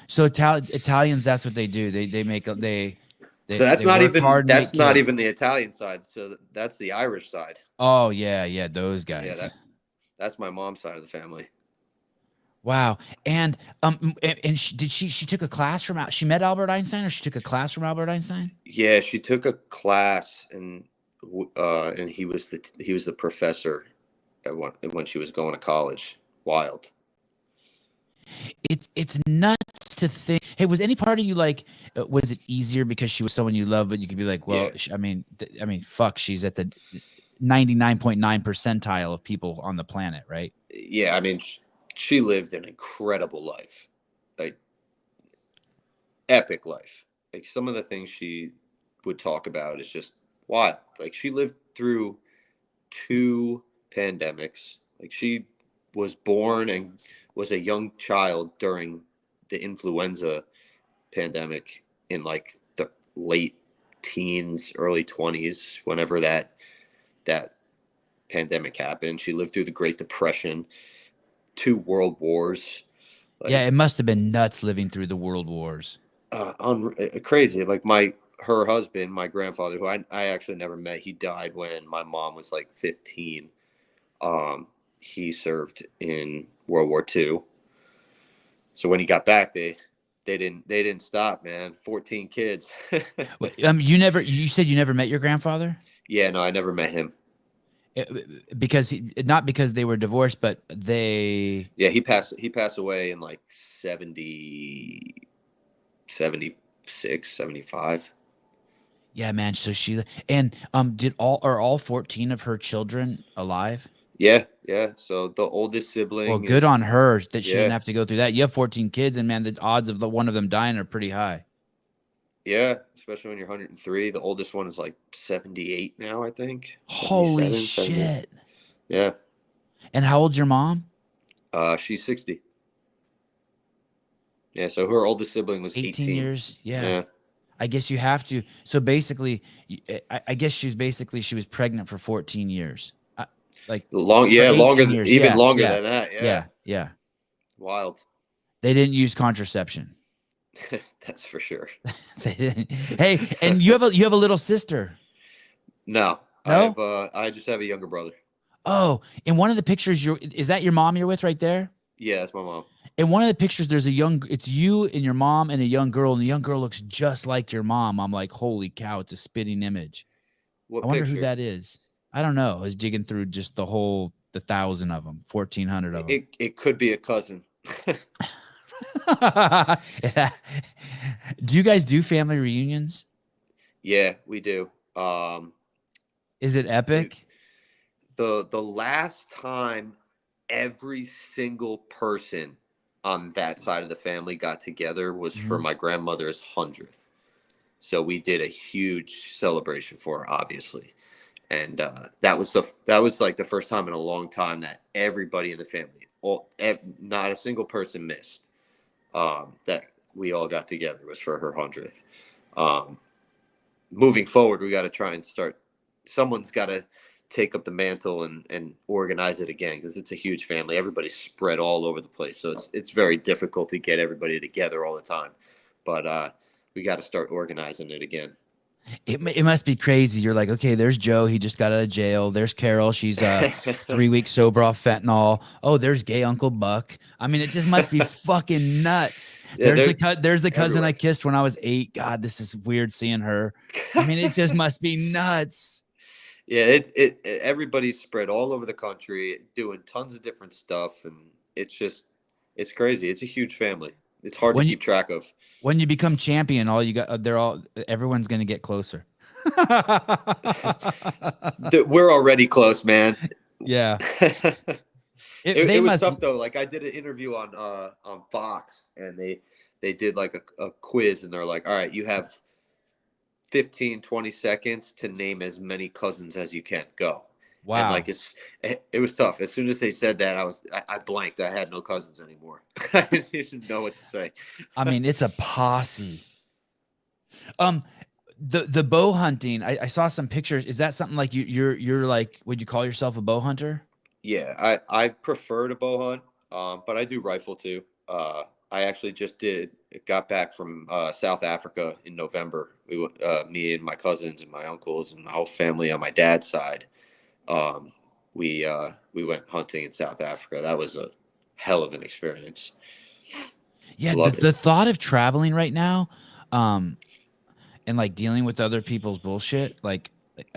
So Italians, that's what they do. They make so that's they not work even hard that's not kids. even the Italian side. So that's the Irish side. Oh yeah, those guys. Yeah, that's my mom's side of the family. Wow. And she took a class from she met Albert Einstein, or she took a class from Albert Einstein? Yeah, she took a class, and he was the professor when she was going to college. Wild. It's nuts to think. Hey, was any part of you like, was it easier because she was someone you love, but you could be like, well, yeah. I mean, fuck, she's at the 99.9 percentile of people on the planet, right? Yeah, I mean, she lived an incredible life, like epic life. Like some of the things she would talk about is just wild. Like she lived through 2 pandemics. Like she was born and was a young child during the influenza pandemic in like the late teens, early 20s, whenever that pandemic happened. She lived through the Great Depression, 2 world wars. Like, yeah, it must have been nuts living through the world wars. Crazy. Like her husband, my grandfather, who I actually never met, he died when my mom was like 15. He served in World War II. So when he got back, they didn't stop, man. 14 kids. You said you never met your grandfather? Yeah, no, I never met him. Not because they were divorced, but they. Yeah, he passed away in like 70, 76, 75. Yeah, man. So she and are all 14 of her children alive? Yeah. So the oldest sibling. Well, good on her that she didn't have to go through that. You have 14 kids, and man, the odds of one of them dying are pretty high. Yeah, especially when you're 103. The oldest one is like 78 now, I think. Holy shit! 78. Yeah. And how old's your mom? She's 60. Yeah, so her oldest sibling was 18 years. Yeah. I guess you have to. So basically, I guess she was pregnant for 14 years. Like for Longer, 18 years. even Yeah. longer Yeah. than that. Yeah, Yeah. Yeah. wild. They didn't use contraception. That's for sure. They didn't. Hey, and you have a little sister. No, No? I just have a younger brother. Oh, in one of the pictures, is that your mom you're with right there? Yeah, that's my mom. In one of the pictures, it's you and your mom and a young girl, and the young girl looks just like your mom. I'm like, holy cow, it's a spitting image. What I wonder who picture? that is. I don't know. I was digging through just the 1,000 of them, 1,400 of them. It could be a cousin. Do you guys do family reunions? Yeah, we do. Is it epic? The last time every single person on that side of the family got together was for my grandmother's 100th. So we did a huge celebration for her, obviously. And that was like the first time in a long time that everybody in the family, not a single person missed, that we all got together was for her 100th. Moving forward, we got to try and someone's got to take up the mantle and organize it again, because it's a huge family. Everybody's spread all over the place. So it's very difficult to get everybody together all the time. But we got to start organizing it again. It must be crazy. You're like, okay, there's Joe. He just got out of jail. There's Carol. She's 3 weeks sober off fentanyl. Oh, there's gay Uncle Buck. I mean, it just must be fucking nuts. Yeah, there's the cousin everywhere. I kissed when I was 8. God, this is weird seeing her. I mean, it just must be nuts. Yeah, everybody's spread all over the country doing tons of different stuff, and it's crazy. It's a huge family. It's hard to keep track of. When you become champion, everyone's going to get closer. We're already close, man. Yeah. It was tough though. Like, I did an interview on Fox, and they did like a quiz, and they're like, all right, you have 15, 20 seconds to name as many cousins as you can. Go. Wow. And like it was tough. As soon as they said that, I blanked. I had no cousins anymore. I didn't even know what to say. I mean, it's a posse. The bow hunting, I saw some pictures. Is that something like you're like, would you call yourself a bow hunter? Yeah, I prefer to bow hunt, but I do rifle too. I actually just got back from South Africa in November. Me and my cousins and my uncles and my whole family on my dad's side. We went hunting in South Africa. That was a hell of an experience. Yeah, the thought of traveling right now, and like dealing with other people's bullshit,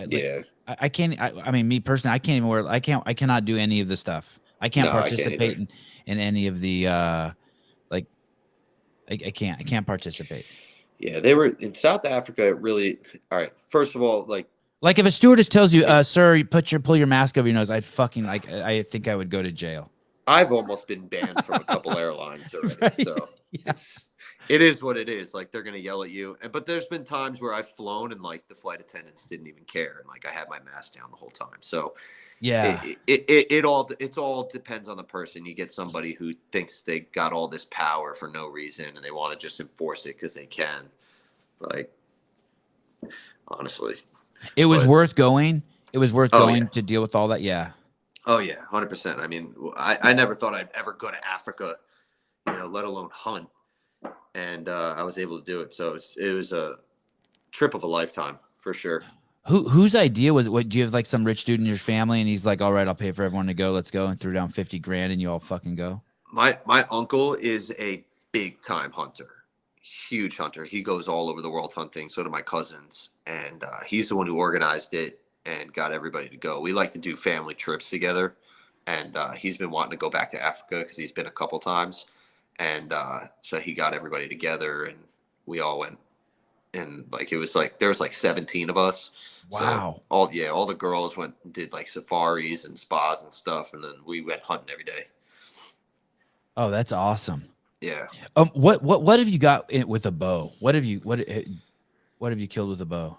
yeah, I can't. I mean, me personally, I can't even I cannot do any of the stuff. I can't participate in any of the I can't participate. Yeah, they were in South Africa. Really, all right. First of all, like if a stewardess tells you, sir, pull your mask over your nose, I think I would go to jail. I've almost been banned from a couple airlines already. Right? So yeah. It is what it is. Like, they're gonna yell at you. But there's been times where I've flown and like the flight attendants didn't even care, and like I had my mask down the whole time. So yeah, it all depends on the person. You get somebody who thinks they got all this power for no reason, and they want to just enforce it because they can. Like, honestly, it was worth going. It was worth going yeah. to deal with all that. Yeah. Oh yeah, 100%. I mean, I never thought I'd ever go to Africa, let alone hunt, and I was able to do it. So it was a trip of a lifetime for sure. Whose idea was it? What, do you have like some rich dude in your family, and he's like, all right, I'll pay for everyone to go. Let's go, and threw down 50 grand, and you all fucking go? My uncle is a big time hunter, huge hunter. He goes all over the world hunting. So do my cousins, and he's the one who organized it and got everybody to go. We like to do family trips together, and he's been wanting to go back to Africa because he's been a couple times, and so he got everybody together, and we all went. And like, it was like, there was like 17 of us. Wow. So all the girls went and did like safaris and spas and stuff. And then we went hunting every day. Oh, that's awesome. Yeah. What have you got with a bow? What have you killed with a bow?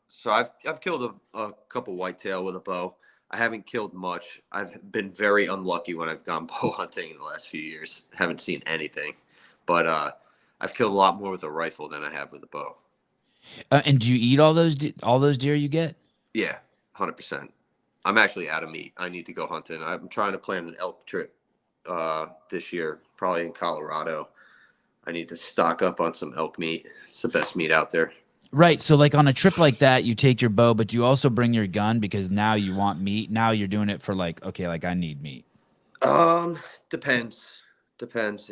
So I've killed a couple whitetail with a bow. I haven't killed much. I've been very unlucky when I've gone bow hunting in the last few years. Haven't seen anything, but I've killed a lot more with a rifle than I have with a bow. And do you eat all those deer you get? Yeah, 100%. I'm actually out of meat. I need to go hunting. I'm trying to plan an elk trip this year, probably in Colorado. I need to stock up on some elk meat. It's the best meat out there. Right. So like on a trip like that, you take your bow, but you also bring your gun because now you want meat. Now you're doing it for like, okay, like I need meat. Depends. Depends.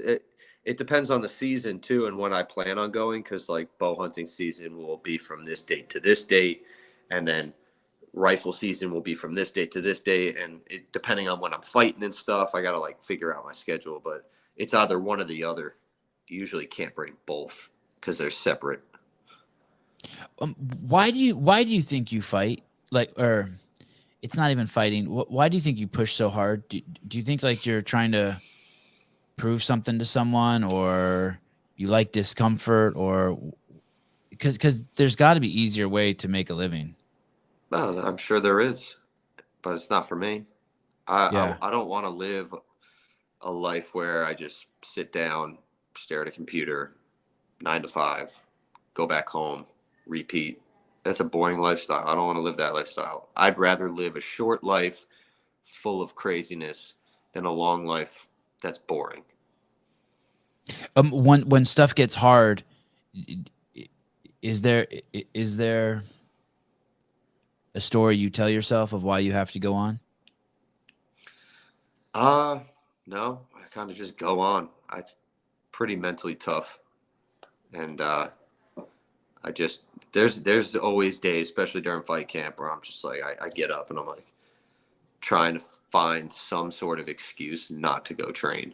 It depends on the season too, and when I plan on going, because like bow hunting season will be from this date to this date, and then rifle season will be from this date to this date, and it depending on when I'm fighting and stuff, I gotta like figure out my schedule. But it's either one or the other. You usually can't bring both because they're separate. Why do you think you fight? Like, or it's not even fighting. Why do you think you push so hard? Do you think like you're trying to prove something to someone, or you like discomfort, or because there's got to be easier way to make a living? Well, I'm sure there is, but it's not for me. Yeah. I don't want to live a life where I just sit down, stare at a computer, 9 to 5, go back home, repeat. That's a boring lifestyle. I don't want to live that lifestyle. I'd rather live a short life full of craziness than a long life that's boring. When stuff gets hard, is there a story you tell yourself of why you have to go on? No, I kind of just go on. I'm pretty mentally tough, and I just there's always days, especially during fight camp, where I'm just like I get up and I'm like trying to find some sort of excuse not to go train,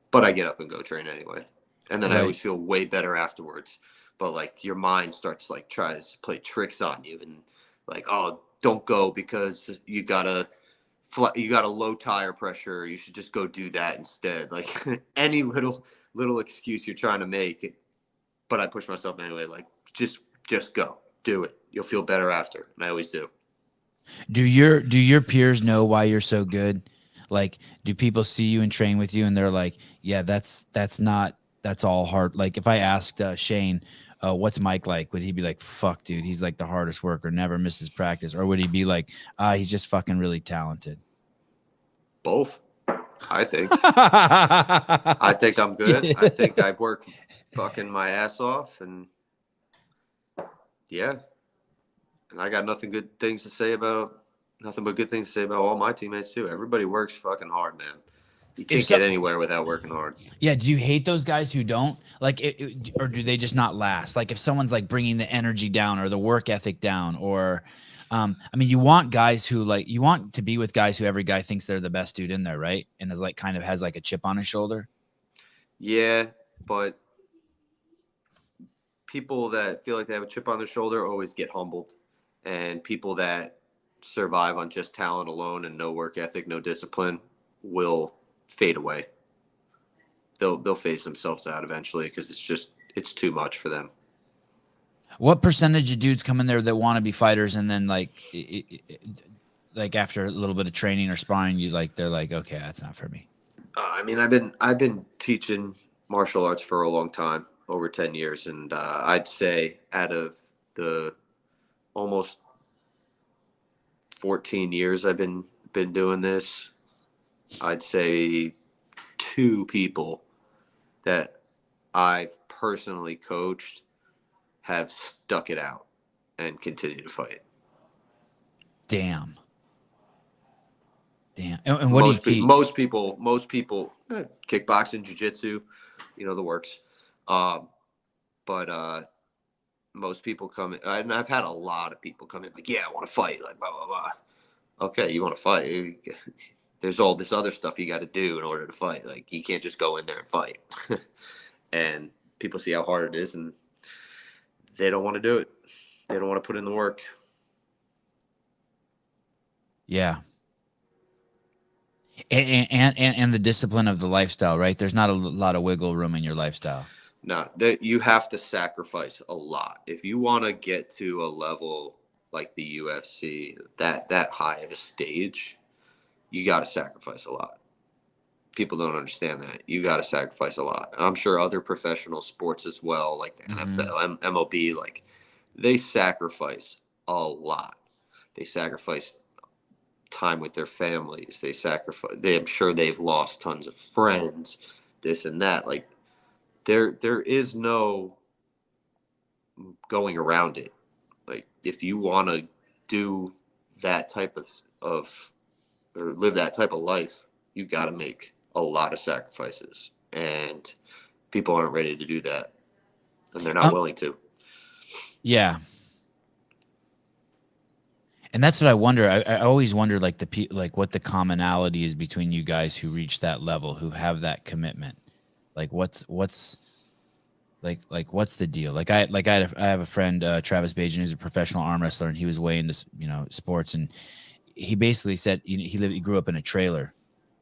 but I get up and go train anyway, and then I Right. always feel way better afterwards. But like your mind starts like tries to play tricks on you, and like, oh, don't go because you got a low tire pressure. You should just go do that instead. Like any little excuse you're trying to make, but I push myself anyway. Like just go, do it. You'll feel better after, and I always do. Do your peers know why you're so good? Like, do people see you and train with you, and they're like, yeah, that's all hard. Like, if I asked Shane, what's Mike like? Would he be like, fuck, dude, he's like the hardest worker, never misses practice? Or would he be like, he's just fucking really talented? Both, I think. I think I'm good. I think I work fucking my ass off, and yeah, and I got nothing but good things to say about all my teammates too. Everybody works fucking hard, man. You can't get anywhere without working hard. Yeah, do you hate those guys who don't like it, or do they just not last? Like if someone's like bringing the energy down or the work ethic down, or I mean, you want guys who like you want to be with guys who every guy thinks they're the best dude in there, right? And is like kind of has like a chip on his shoulder. Yeah, but people that feel like they have a chip on their shoulder always get humbled, and people that survive on just talent alone and no work ethic, no discipline will fade away. They'll phase themselves out eventually because it's too much for them. What percentage of dudes come in there that want to be fighters and then like like after a little bit of training or sparring, they're like, okay, that's not for me. I mean, I've been teaching martial arts for a long time, over 10 years, and I'd say out of the almost 14 years I've been doing this, I'd say 2 people that I've personally coached have stuck it out and continue to fight. Damn. And what do you teach? Most people, kickboxing, jiu-jitsu, the works. But most people come in, and I've had a lot of people come in like, yeah, I want to fight, like blah, blah, blah. Okay, you want to fight? There's all this other stuff you got to do in order to fight. Like you can't just go in there and fight. And people see how hard it is, and they don't want to do it. They don't want to put in the work. Yeah. And the discipline of the lifestyle, right? There's not a lot of wiggle room in your lifestyle. No, that you have to sacrifice a lot if you want to get to a level like the UFC, that high of a stage. You got to sacrifice a lot. people don't understand that. You got to sacrifice a lot. And I'm sure other professional sports as well, like the NFL, MLB, like they sacrifice a lot. They sacrifice time with their families. I'm sure they've lost tons of friends, this and that. Like there is no going around it. Like if you want to do that type of or live that type of life, you got to make a lot of sacrifices, and people aren't ready to do that, and they're not willing to. Yeah. And that's what I wonder. I always wonder, like like what the commonality is between you guys who reach that level, who have that commitment. Like what's what's the deal? Like I have a friend, Travis Bajan, who's a professional arm wrestler, and he was way into sports, and he basically said he grew up in a trailer,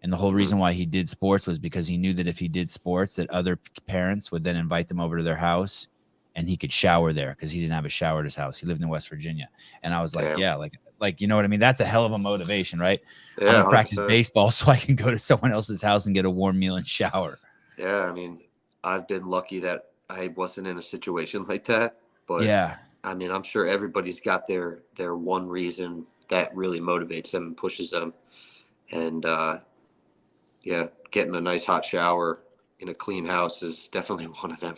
and the whole reason why he did sports was because he knew that if he did sports, that other parents would then invite them over to their house, and he could shower there because he didn't have a shower at his house. He lived in West Virginia, and I was like, yeah, like you know what I mean? That's a hell of a motivation, right? Yeah, I'm gonna practice baseball so I can go to someone else's house and get a warm meal and shower. Yeah, I mean, I've been lucky that I wasn't in a situation like that, but yeah, I mean, I'm sure everybody's got their one reason that really motivates them and pushes them, and yeah, getting a nice hot shower in a clean house is definitely one of them.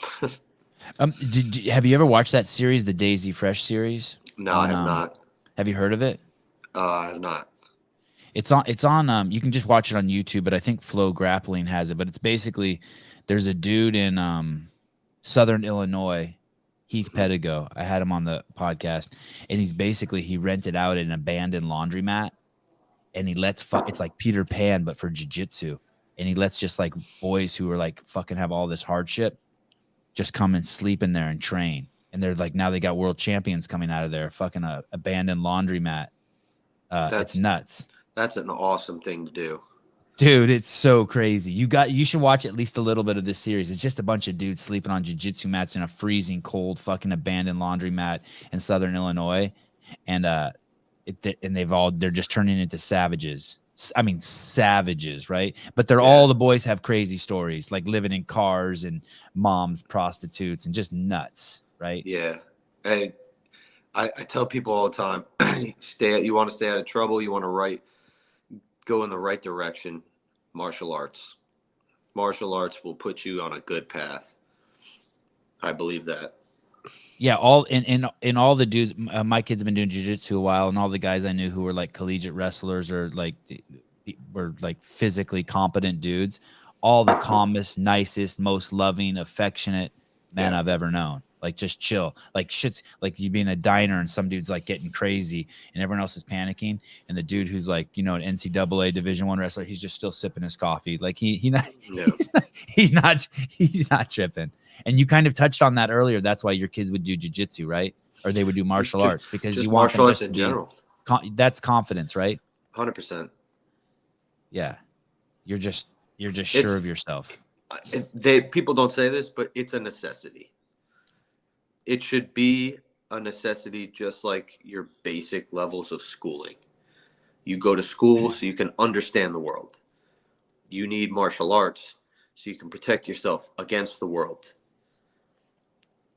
Have you ever watched that series, the Daisy Fresh series? No, I have not. Have you heard of it? I have not. It's on you can just watch it on YouTube, but I think Flow Grappling has it. But it's basically, there's a dude in Southern Illinois, Heath Pedigo. I had him on the podcast, and he rented out an abandoned laundromat, and he lets it's like Peter Pan but for jiu-jitsu, and he lets just like boys who are like fucking have all this hardship just come and sleep in there and train. And they're like, now they got world champions coming out of there, fucking a abandoned laundromat. It's nuts. That's an awesome thing to do. Dude, it's so crazy. You should watch at least a little bit of this series. It's just a bunch of dudes sleeping on jiu-jitsu mats in a freezing cold fucking abandoned laundromat in Southern Illinois. And they're just turning into savages. I mean, savages, right? But all the boys have crazy stories, like living in cars and moms, prostitutes, and just nuts, right? Yeah. Hey, I tell people all the time, you want to stay out of trouble, you want to go in the right direction, martial arts. Martial arts will put you on a good path. I believe that. Yeah, all in all the dudes. My kids have been doing jiu-jitsu a while, and all the guys I knew who were like collegiate wrestlers or were like physically competent dudes. All the calmest, nicest, most loving, affectionate men I've ever known. Like just chill. Like shit's like you be in a diner and some dude's like getting crazy and everyone else is panicking, and the dude who's like an NCAA Division I wrestler, he's just still sipping his coffee. Like he's not tripping. And you kind of touched on that earlier. That's why your kids would do jiu-jitsu, right? Or they would do martial arts because you want martial arts in general. That's confidence, right? 100%. Yeah, you're just sure of yourself. People don't say this, but it's a necessity. It should be a necessity, just like your basic levels of schooling. You go to school so you can understand the world. You need martial arts so you can protect yourself against the world.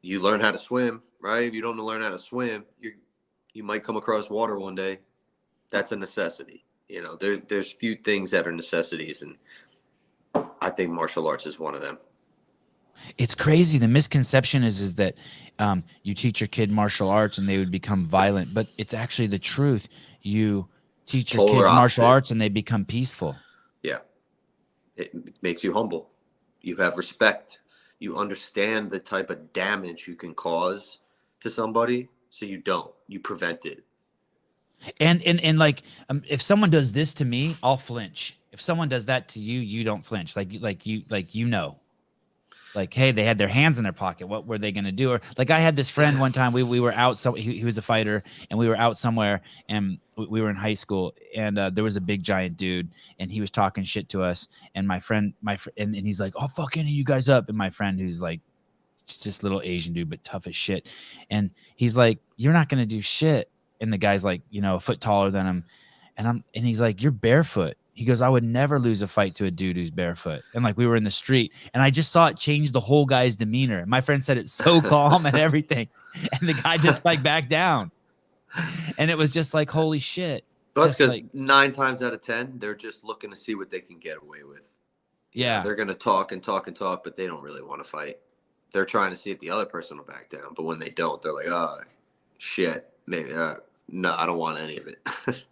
You learn how to swim, right? If you don't learn how to swim, you might come across water one day. That's a necessity. There's few things that are necessities, and I think martial arts is one of them. It's crazy. The misconception is that you teach your kid martial arts and they would become violent, but it's actually the truth. You teach your kids martial arts and they become peaceful. Yeah. It makes you humble. You have respect. You understand the type of damage you can cause to somebody, so you prevent it. And like if someone does this to me, I'll flinch. If someone does that to you, you don't flinch. Like, hey, they had their hands in their pocket. What were they going to do? Or like I had this friend one time, we were out. So he was a fighter and we were out somewhere and we were in high school and there was a big giant dude and he was talking shit to us. And my friend, and he's like, I'll fuck any of you guys up. And my friend who's like, just this little Asian dude, but tough as shit. And he's like, you're not going to do shit. And the guy's like, a foot taller than him. And he's like, you're barefoot. He goes, I would never lose a fight to a dude who's barefoot. And like we were in the street and I just saw it change the whole guy's demeanor. My friend said it's so calm and everything. And the guy just like backed down. And it was just like, holy shit. Well, that's Just because like, 9 times out of 10, they're just looking to see what they can get away with. yeah. They're going to talk and talk and talk, but they don't really want to fight. They're trying to see if the other person will back down. But when they don't, they're like, oh, shit. Maybe, no, I don't want any of it.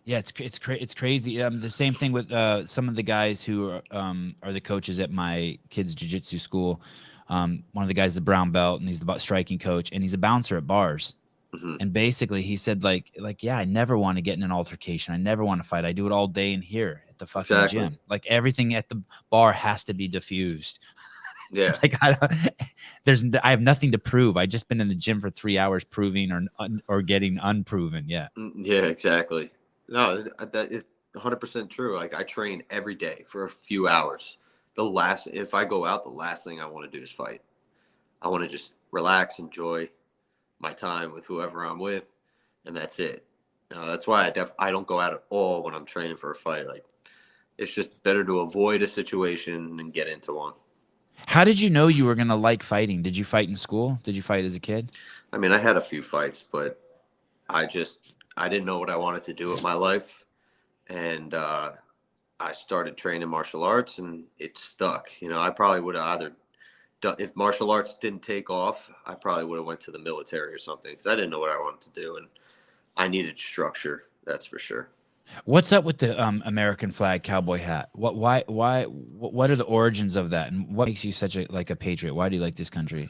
Yeah, it's crazy. The same thing with some of the guys who are the coaches at my kids' jiu-jitsu school. One of the guys is a brown belt, and he's the striking coach, and he's a bouncer at bars. Mm-hmm. And basically, he said, like, yeah, I never want to get in an altercation. I never want to fight. I do it all day in here at the fucking gym. Like everything at the bar has to be diffused. Yeah. Like I have nothing to prove. I just been in the gym for 3 hours proving or getting unproven. Yeah. Yeah, exactly. No, that is 100% true. Like I train every day for a few hours. If I go out, the last thing I want to do is fight. I want to just relax, enjoy my time with whoever I'm with, and that's it. That's why I don't go out at all when I'm training for a fight. Like it's just better to avoid a situation and get into one. How did you know you were gonna like fighting? Did you fight in school? Did you fight as a kid? I mean, I had a few fights, but I didn't know what I wanted to do with my life, and I started training martial arts, and it stuck. I probably would have either done, if martial arts didn't take off, I probably would have went to the military or something because I didn't know what I wanted to do, and I needed structure. That's for sure. What's up with the American flag cowboy hat? What are the origins of that, and what makes you such a patriot? Why do you like this country?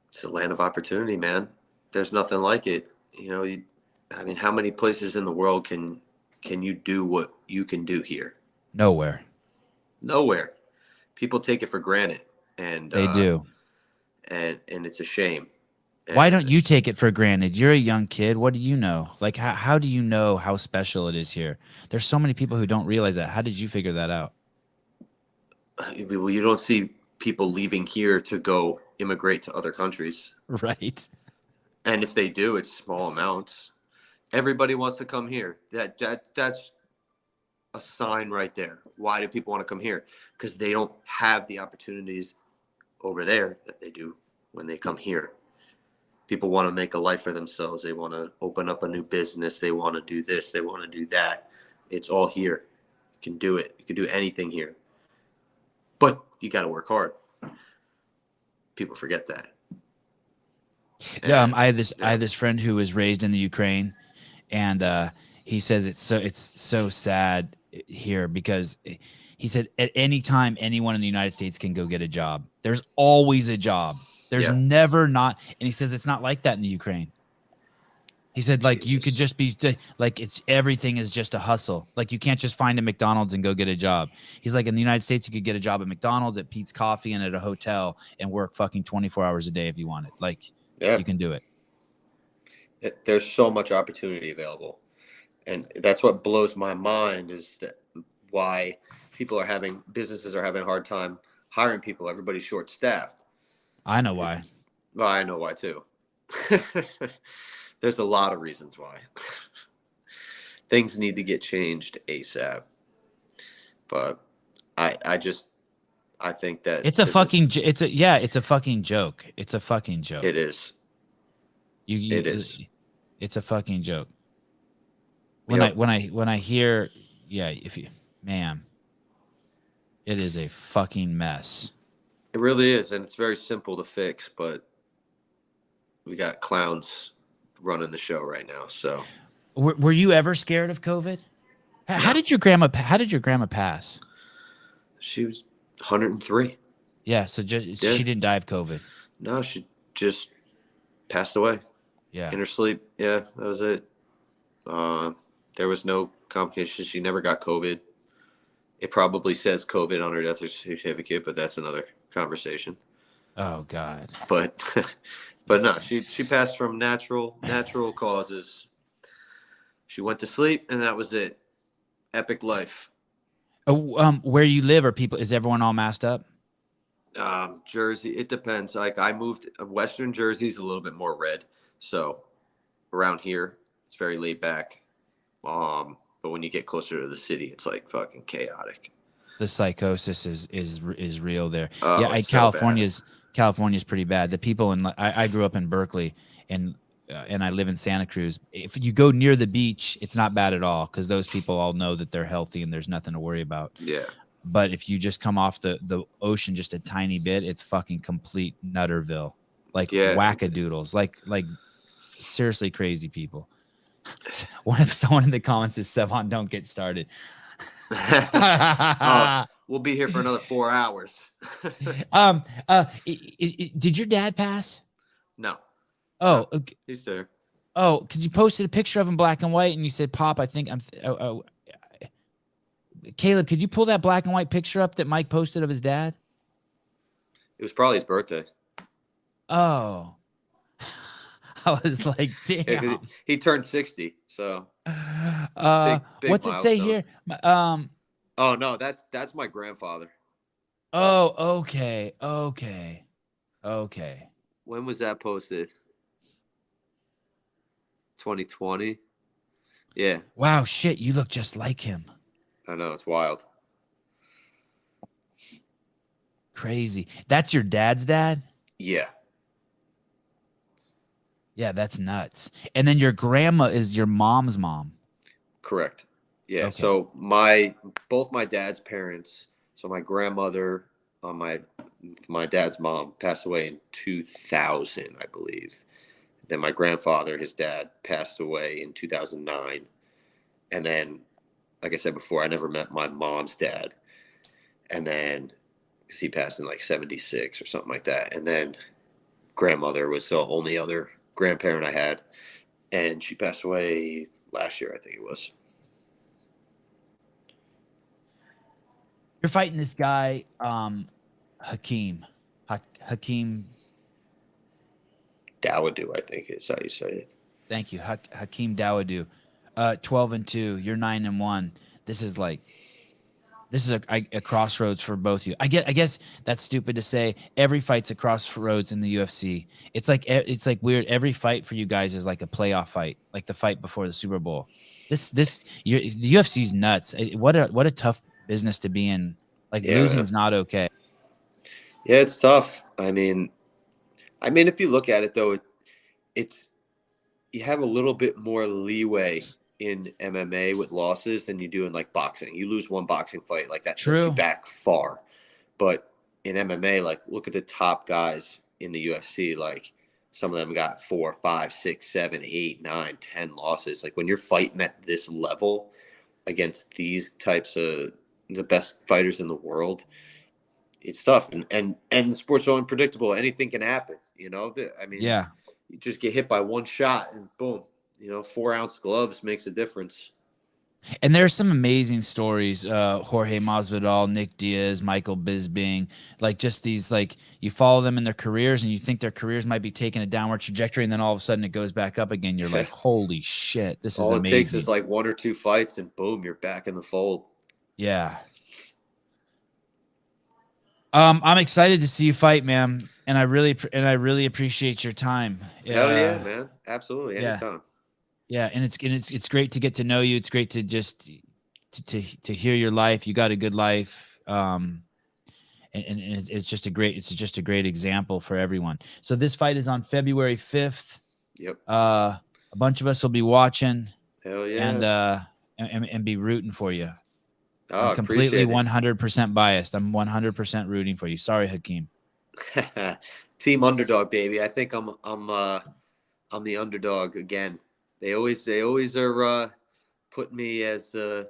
It's a land of opportunity, man. There's nothing like it. I mean, how many places in the world can you do what you can do here? Nowhere. People take it for granted, and they do, and it's a shame. Why don't you take it for granted? You're a young kid. What do you know? Like, how do you know how special it is here? There's so many people who don't realize that. How did you figure that out? Well, you don't see people leaving here to go immigrate to other countries. Right. And if they do, it's small amounts. Everybody wants to come here. That's a sign right there. Why do people want to come here? Because they don't have the opportunities over there that they do when they come here. People want to make a life for themselves. They want to open up a new business. They want to do this. They want to do that. It's all here. You can do it. You can do anything here. But you got to work hard. People forget that. I had this friend who was raised in the Ukraine, and he says it's so sad here because he said at any time anyone in the United States can go get a job. There's always a job. There's never not, and he says it's not like that in the Ukraine. He said like you could just be like everything is just a hustle. Like you can't just find a McDonald's and go get a job. He's like in the United States you could get a job at McDonald's, at Pete's Coffee, and at a hotel and work fucking 24 hours a day if you wanted. Like you can do it. There's so much opportunity available, and that's what blows my mind is that why businesses are having a hard time hiring people. Everybody's short staffed. I know why. Well, I know why too. There's a lot of reasons why. Things need to get changed ASAP. But I think that it's a fucking joke. It's a fucking joke. It's a fucking joke. It is. It is. It's a fucking joke. When I hear, it is a fucking mess. It really is, and it's very simple to fix, but we got clowns running the show right now. So, were you ever scared of COVID? How did your grandma pass? She was 103. Yeah, so she didn't die of COVID. No, she just passed away. Yeah, in her sleep. Yeah, that was it. There was no complications. She never got COVID. It probably says COVID on her death certificate, but that's another conversation. Oh God. But no, she passed from natural causes. She went to sleep and that was it. Epic life. Where you live, is everyone all masked up? Jersey, it depends. Like I moved, Western Jersey's a little bit more red. So around here, it's very laid back. But when you get closer to the city, it's like fucking chaotic. The psychosis is real there. Oh, Yeah, it's so bad. California's pretty bad. The people I grew up in Berkeley, and I live in Santa Cruz. If you go near the beach, it's not bad at all because those people all know that they're healthy and there's nothing to worry about. Yeah. But if you just come off the ocean just a tiny bit, it's fucking complete Nutterville, like Yeah. wackadoodles, like seriously crazy people. Someone in the comments says, "Sevon, don't get started." Oh, we'll be here for another 4 hours. Did your dad pass? No. Oh, No, okay. he's there. Oh, because you posted a picture of him black and white, and you said, "Pop, I think I'm." Caleb, could you pull that black and white picture up that Mike posted of his dad? It was probably his birthday. Oh, I was like, damn. Yeah, he turned 60, so big what's it say milestone. here? Oh no, that's my grandfather. Oh, okay. When was that posted? 2020. Yeah, Wow, shit, you look just like him. I know, it's wild. Crazy. That's your dad's dad? Yeah, Yeah, that's nuts. And then your grandma is your mom's mom. correct. Yeah, Okay. so both my dad's parents, so my grandmother on my dad's mom passed away in 2000, I believe. Then my grandfather, his dad, passed away in 2009. And then, like I said before, I never met my mom's dad. And then, because he passed in like 76 or something like that. And then grandmother was the only other grandparent I had. And she passed away last year, I think it was. You're fighting this guy, Hakeem. Hakeem. Dawodu, I think is how you say it. Thank you. Hakeem Dawodu. 12-2. You're 9-1. This is a crossroads for both of you. I guess that's stupid to say. Every fight's a crossroads in the UFC. It's like weird. Every fight for you guys is like a playoff fight, like the fight before the Super Bowl. The UFC's nuts. What a tough business to be in. Like losing is not okay. Yeah, it's tough. I mean, if you look at it though, it's you have a little bit more leeway in MMA with losses than you do in like boxing. You lose one boxing fight, like that sets you back far. But in MMA, like look at the top guys in the UFC, like some of them got 4, 5, 6, 7, 8, 9, 10 losses. Like when you're fighting at this level against these types of the best fighters in the world, it's tough. And the sport's so unpredictable. Anything can happen, you know? Yeah. You just get hit by one shot and boom, 4-ounce gloves makes a difference. And there's some amazing stories. Jorge Masvidal, Nick Diaz, Michael Bisping, like just these, like you follow them in their careers and you think their careers might be taking a downward trajectory. And then all of a sudden it goes back up again. You're like, holy shit, this is amazing. All it takes is like 1 or 2 fights and boom, you're back in the fold. Yeah. I'm excited to see you fight, man. And I really appreciate your time. Hell yeah, man. Absolutely. Anytime. Yeah, and it's great to get to know you. It's great to just to hear your life. You got a good life, and it's just a great example for everyone. So this fight is on February 5th. Yep. A bunch of us will be watching. Hell yeah. And be rooting for you. Oh, I'm completely 100% biased. I'm 100% rooting for you. Sorry, Hakeem. Team underdog, baby. I think I'm the underdog again. They always are putting me as the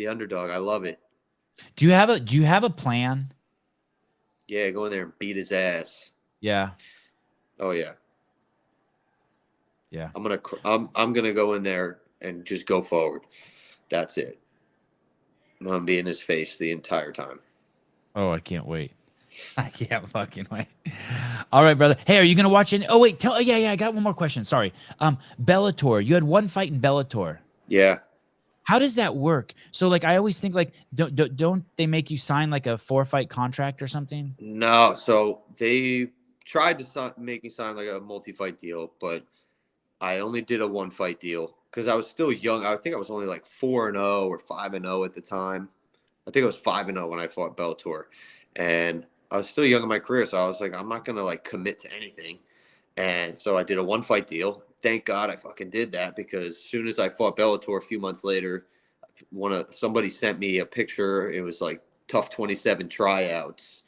underdog. I love it. Do you have a plan? Yeah, go in there and beat his ass. Yeah. Oh yeah. Yeah. I'm gonna go in there and just go forward. That's it. I'm gonna be in his face the entire time. Oh, I can't wait. I can't fucking wait. All right, brother. Hey, are you gonna watch it? Oh wait, yeah. I got one more question. Sorry. Bellator. You had one fight in Bellator. Yeah. How does that work? So, like, I always think, like, don't they make you sign like a 4-fight contract or something? No. So they tried to make me sign like a multi-fight deal, but I only did a 1-fight deal because I was still young. I think I was only like 4-0 or 5-0 at the time. I think I was 5-0 when I fought Bellator, and I was still young in my career, so I was like, I'm not gonna like commit to anything. And so I did a 1-fight deal. Thank God I fucking did that, because as soon as I fought Bellator a few months later, somebody sent me a picture. It was like Tough 27 tryouts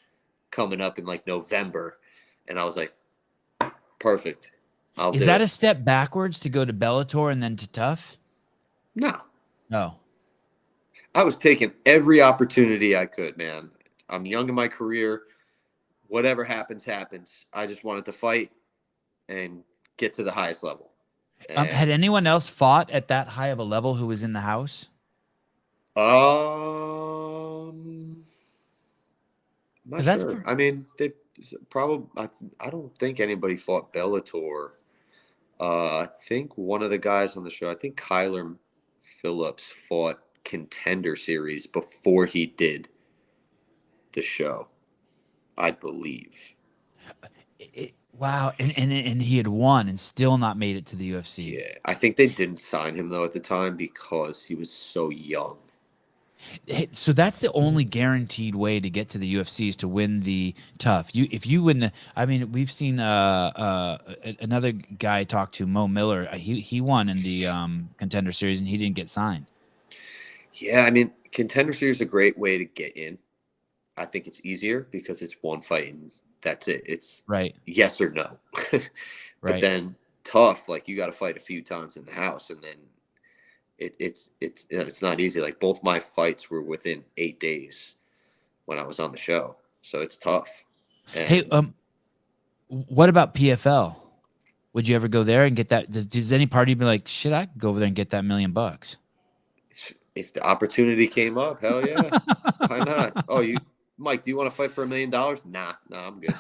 coming up in like November, and I was like, perfect. I'll Is do that it. a step backwards to go to Bellator and then to Tough? No, No. I was taking every opportunity I could, man. I'm young in my career. Whatever happens, happens. I just wanted to fight and get to the highest level. Had And anyone else fought at that high of a level who was in the house? I'm not 'Cause that's sure. I mean, they probably. I don't think anybody fought Bellator. I think one of the guys on the show, I think Kyler Phillips, fought Contender Series before he did the show, I believe. Wow, and he had won and still not made it to the UFC. Yeah, I think they didn't sign him though at the time because he was so young. So that's the only guaranteed way to get to the UFC is to win the Tough. If you win, I mean, we've seen another guy talk to Mo Miller. He won in the Contender Series and he didn't get signed. Yeah, I mean, Contender Series is a great way to get in. I think it's easier because it's one fight and that's it. It's Right, yes or no. But right. then Tough, like you got to fight a few times in the house, and then it's not easy. Like both my fights were within 8 days when I was on the show, so it's tough. Hey, And what about PFL? Would you ever go there and get that? Does any party be like, shit, I could go over there and get that $1,000,000? if the opportunity came up, hell yeah, why not? Oh, Mike, do you want to fight for $1 million? Nah, I'm good.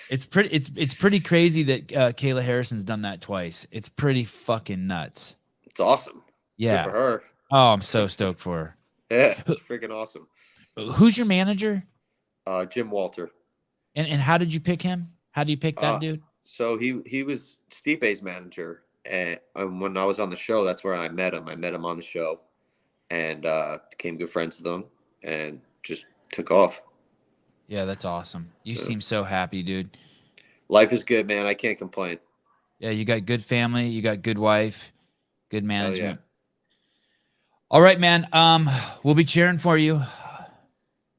It's pretty crazy that Kayla Harrison's done that twice. It's pretty fucking nuts. It's awesome. Yeah. Good for her. Oh, I'm so stoked for her. Yeah, it's freaking awesome. Who's your manager? Jim Walter. And how did you pick him? How do you pick that dude? So he was Stipe's manager, and when I was on the show, that's where I met him. I met him on the show, and became good friends with him, and just took off. Yeah, that's awesome. You seem so happy, dude. Life is good, man. I can't complain. Yeah, you got good family, you got good wife, good management. Yeah. All right, man. We'll be cheering for you.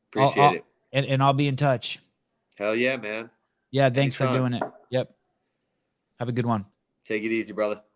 Appreciate it. And I'll be in touch. Hell yeah, man. Yeah, thanks for Anytime. doing it. Yep. Have a good one. Take it easy, brother.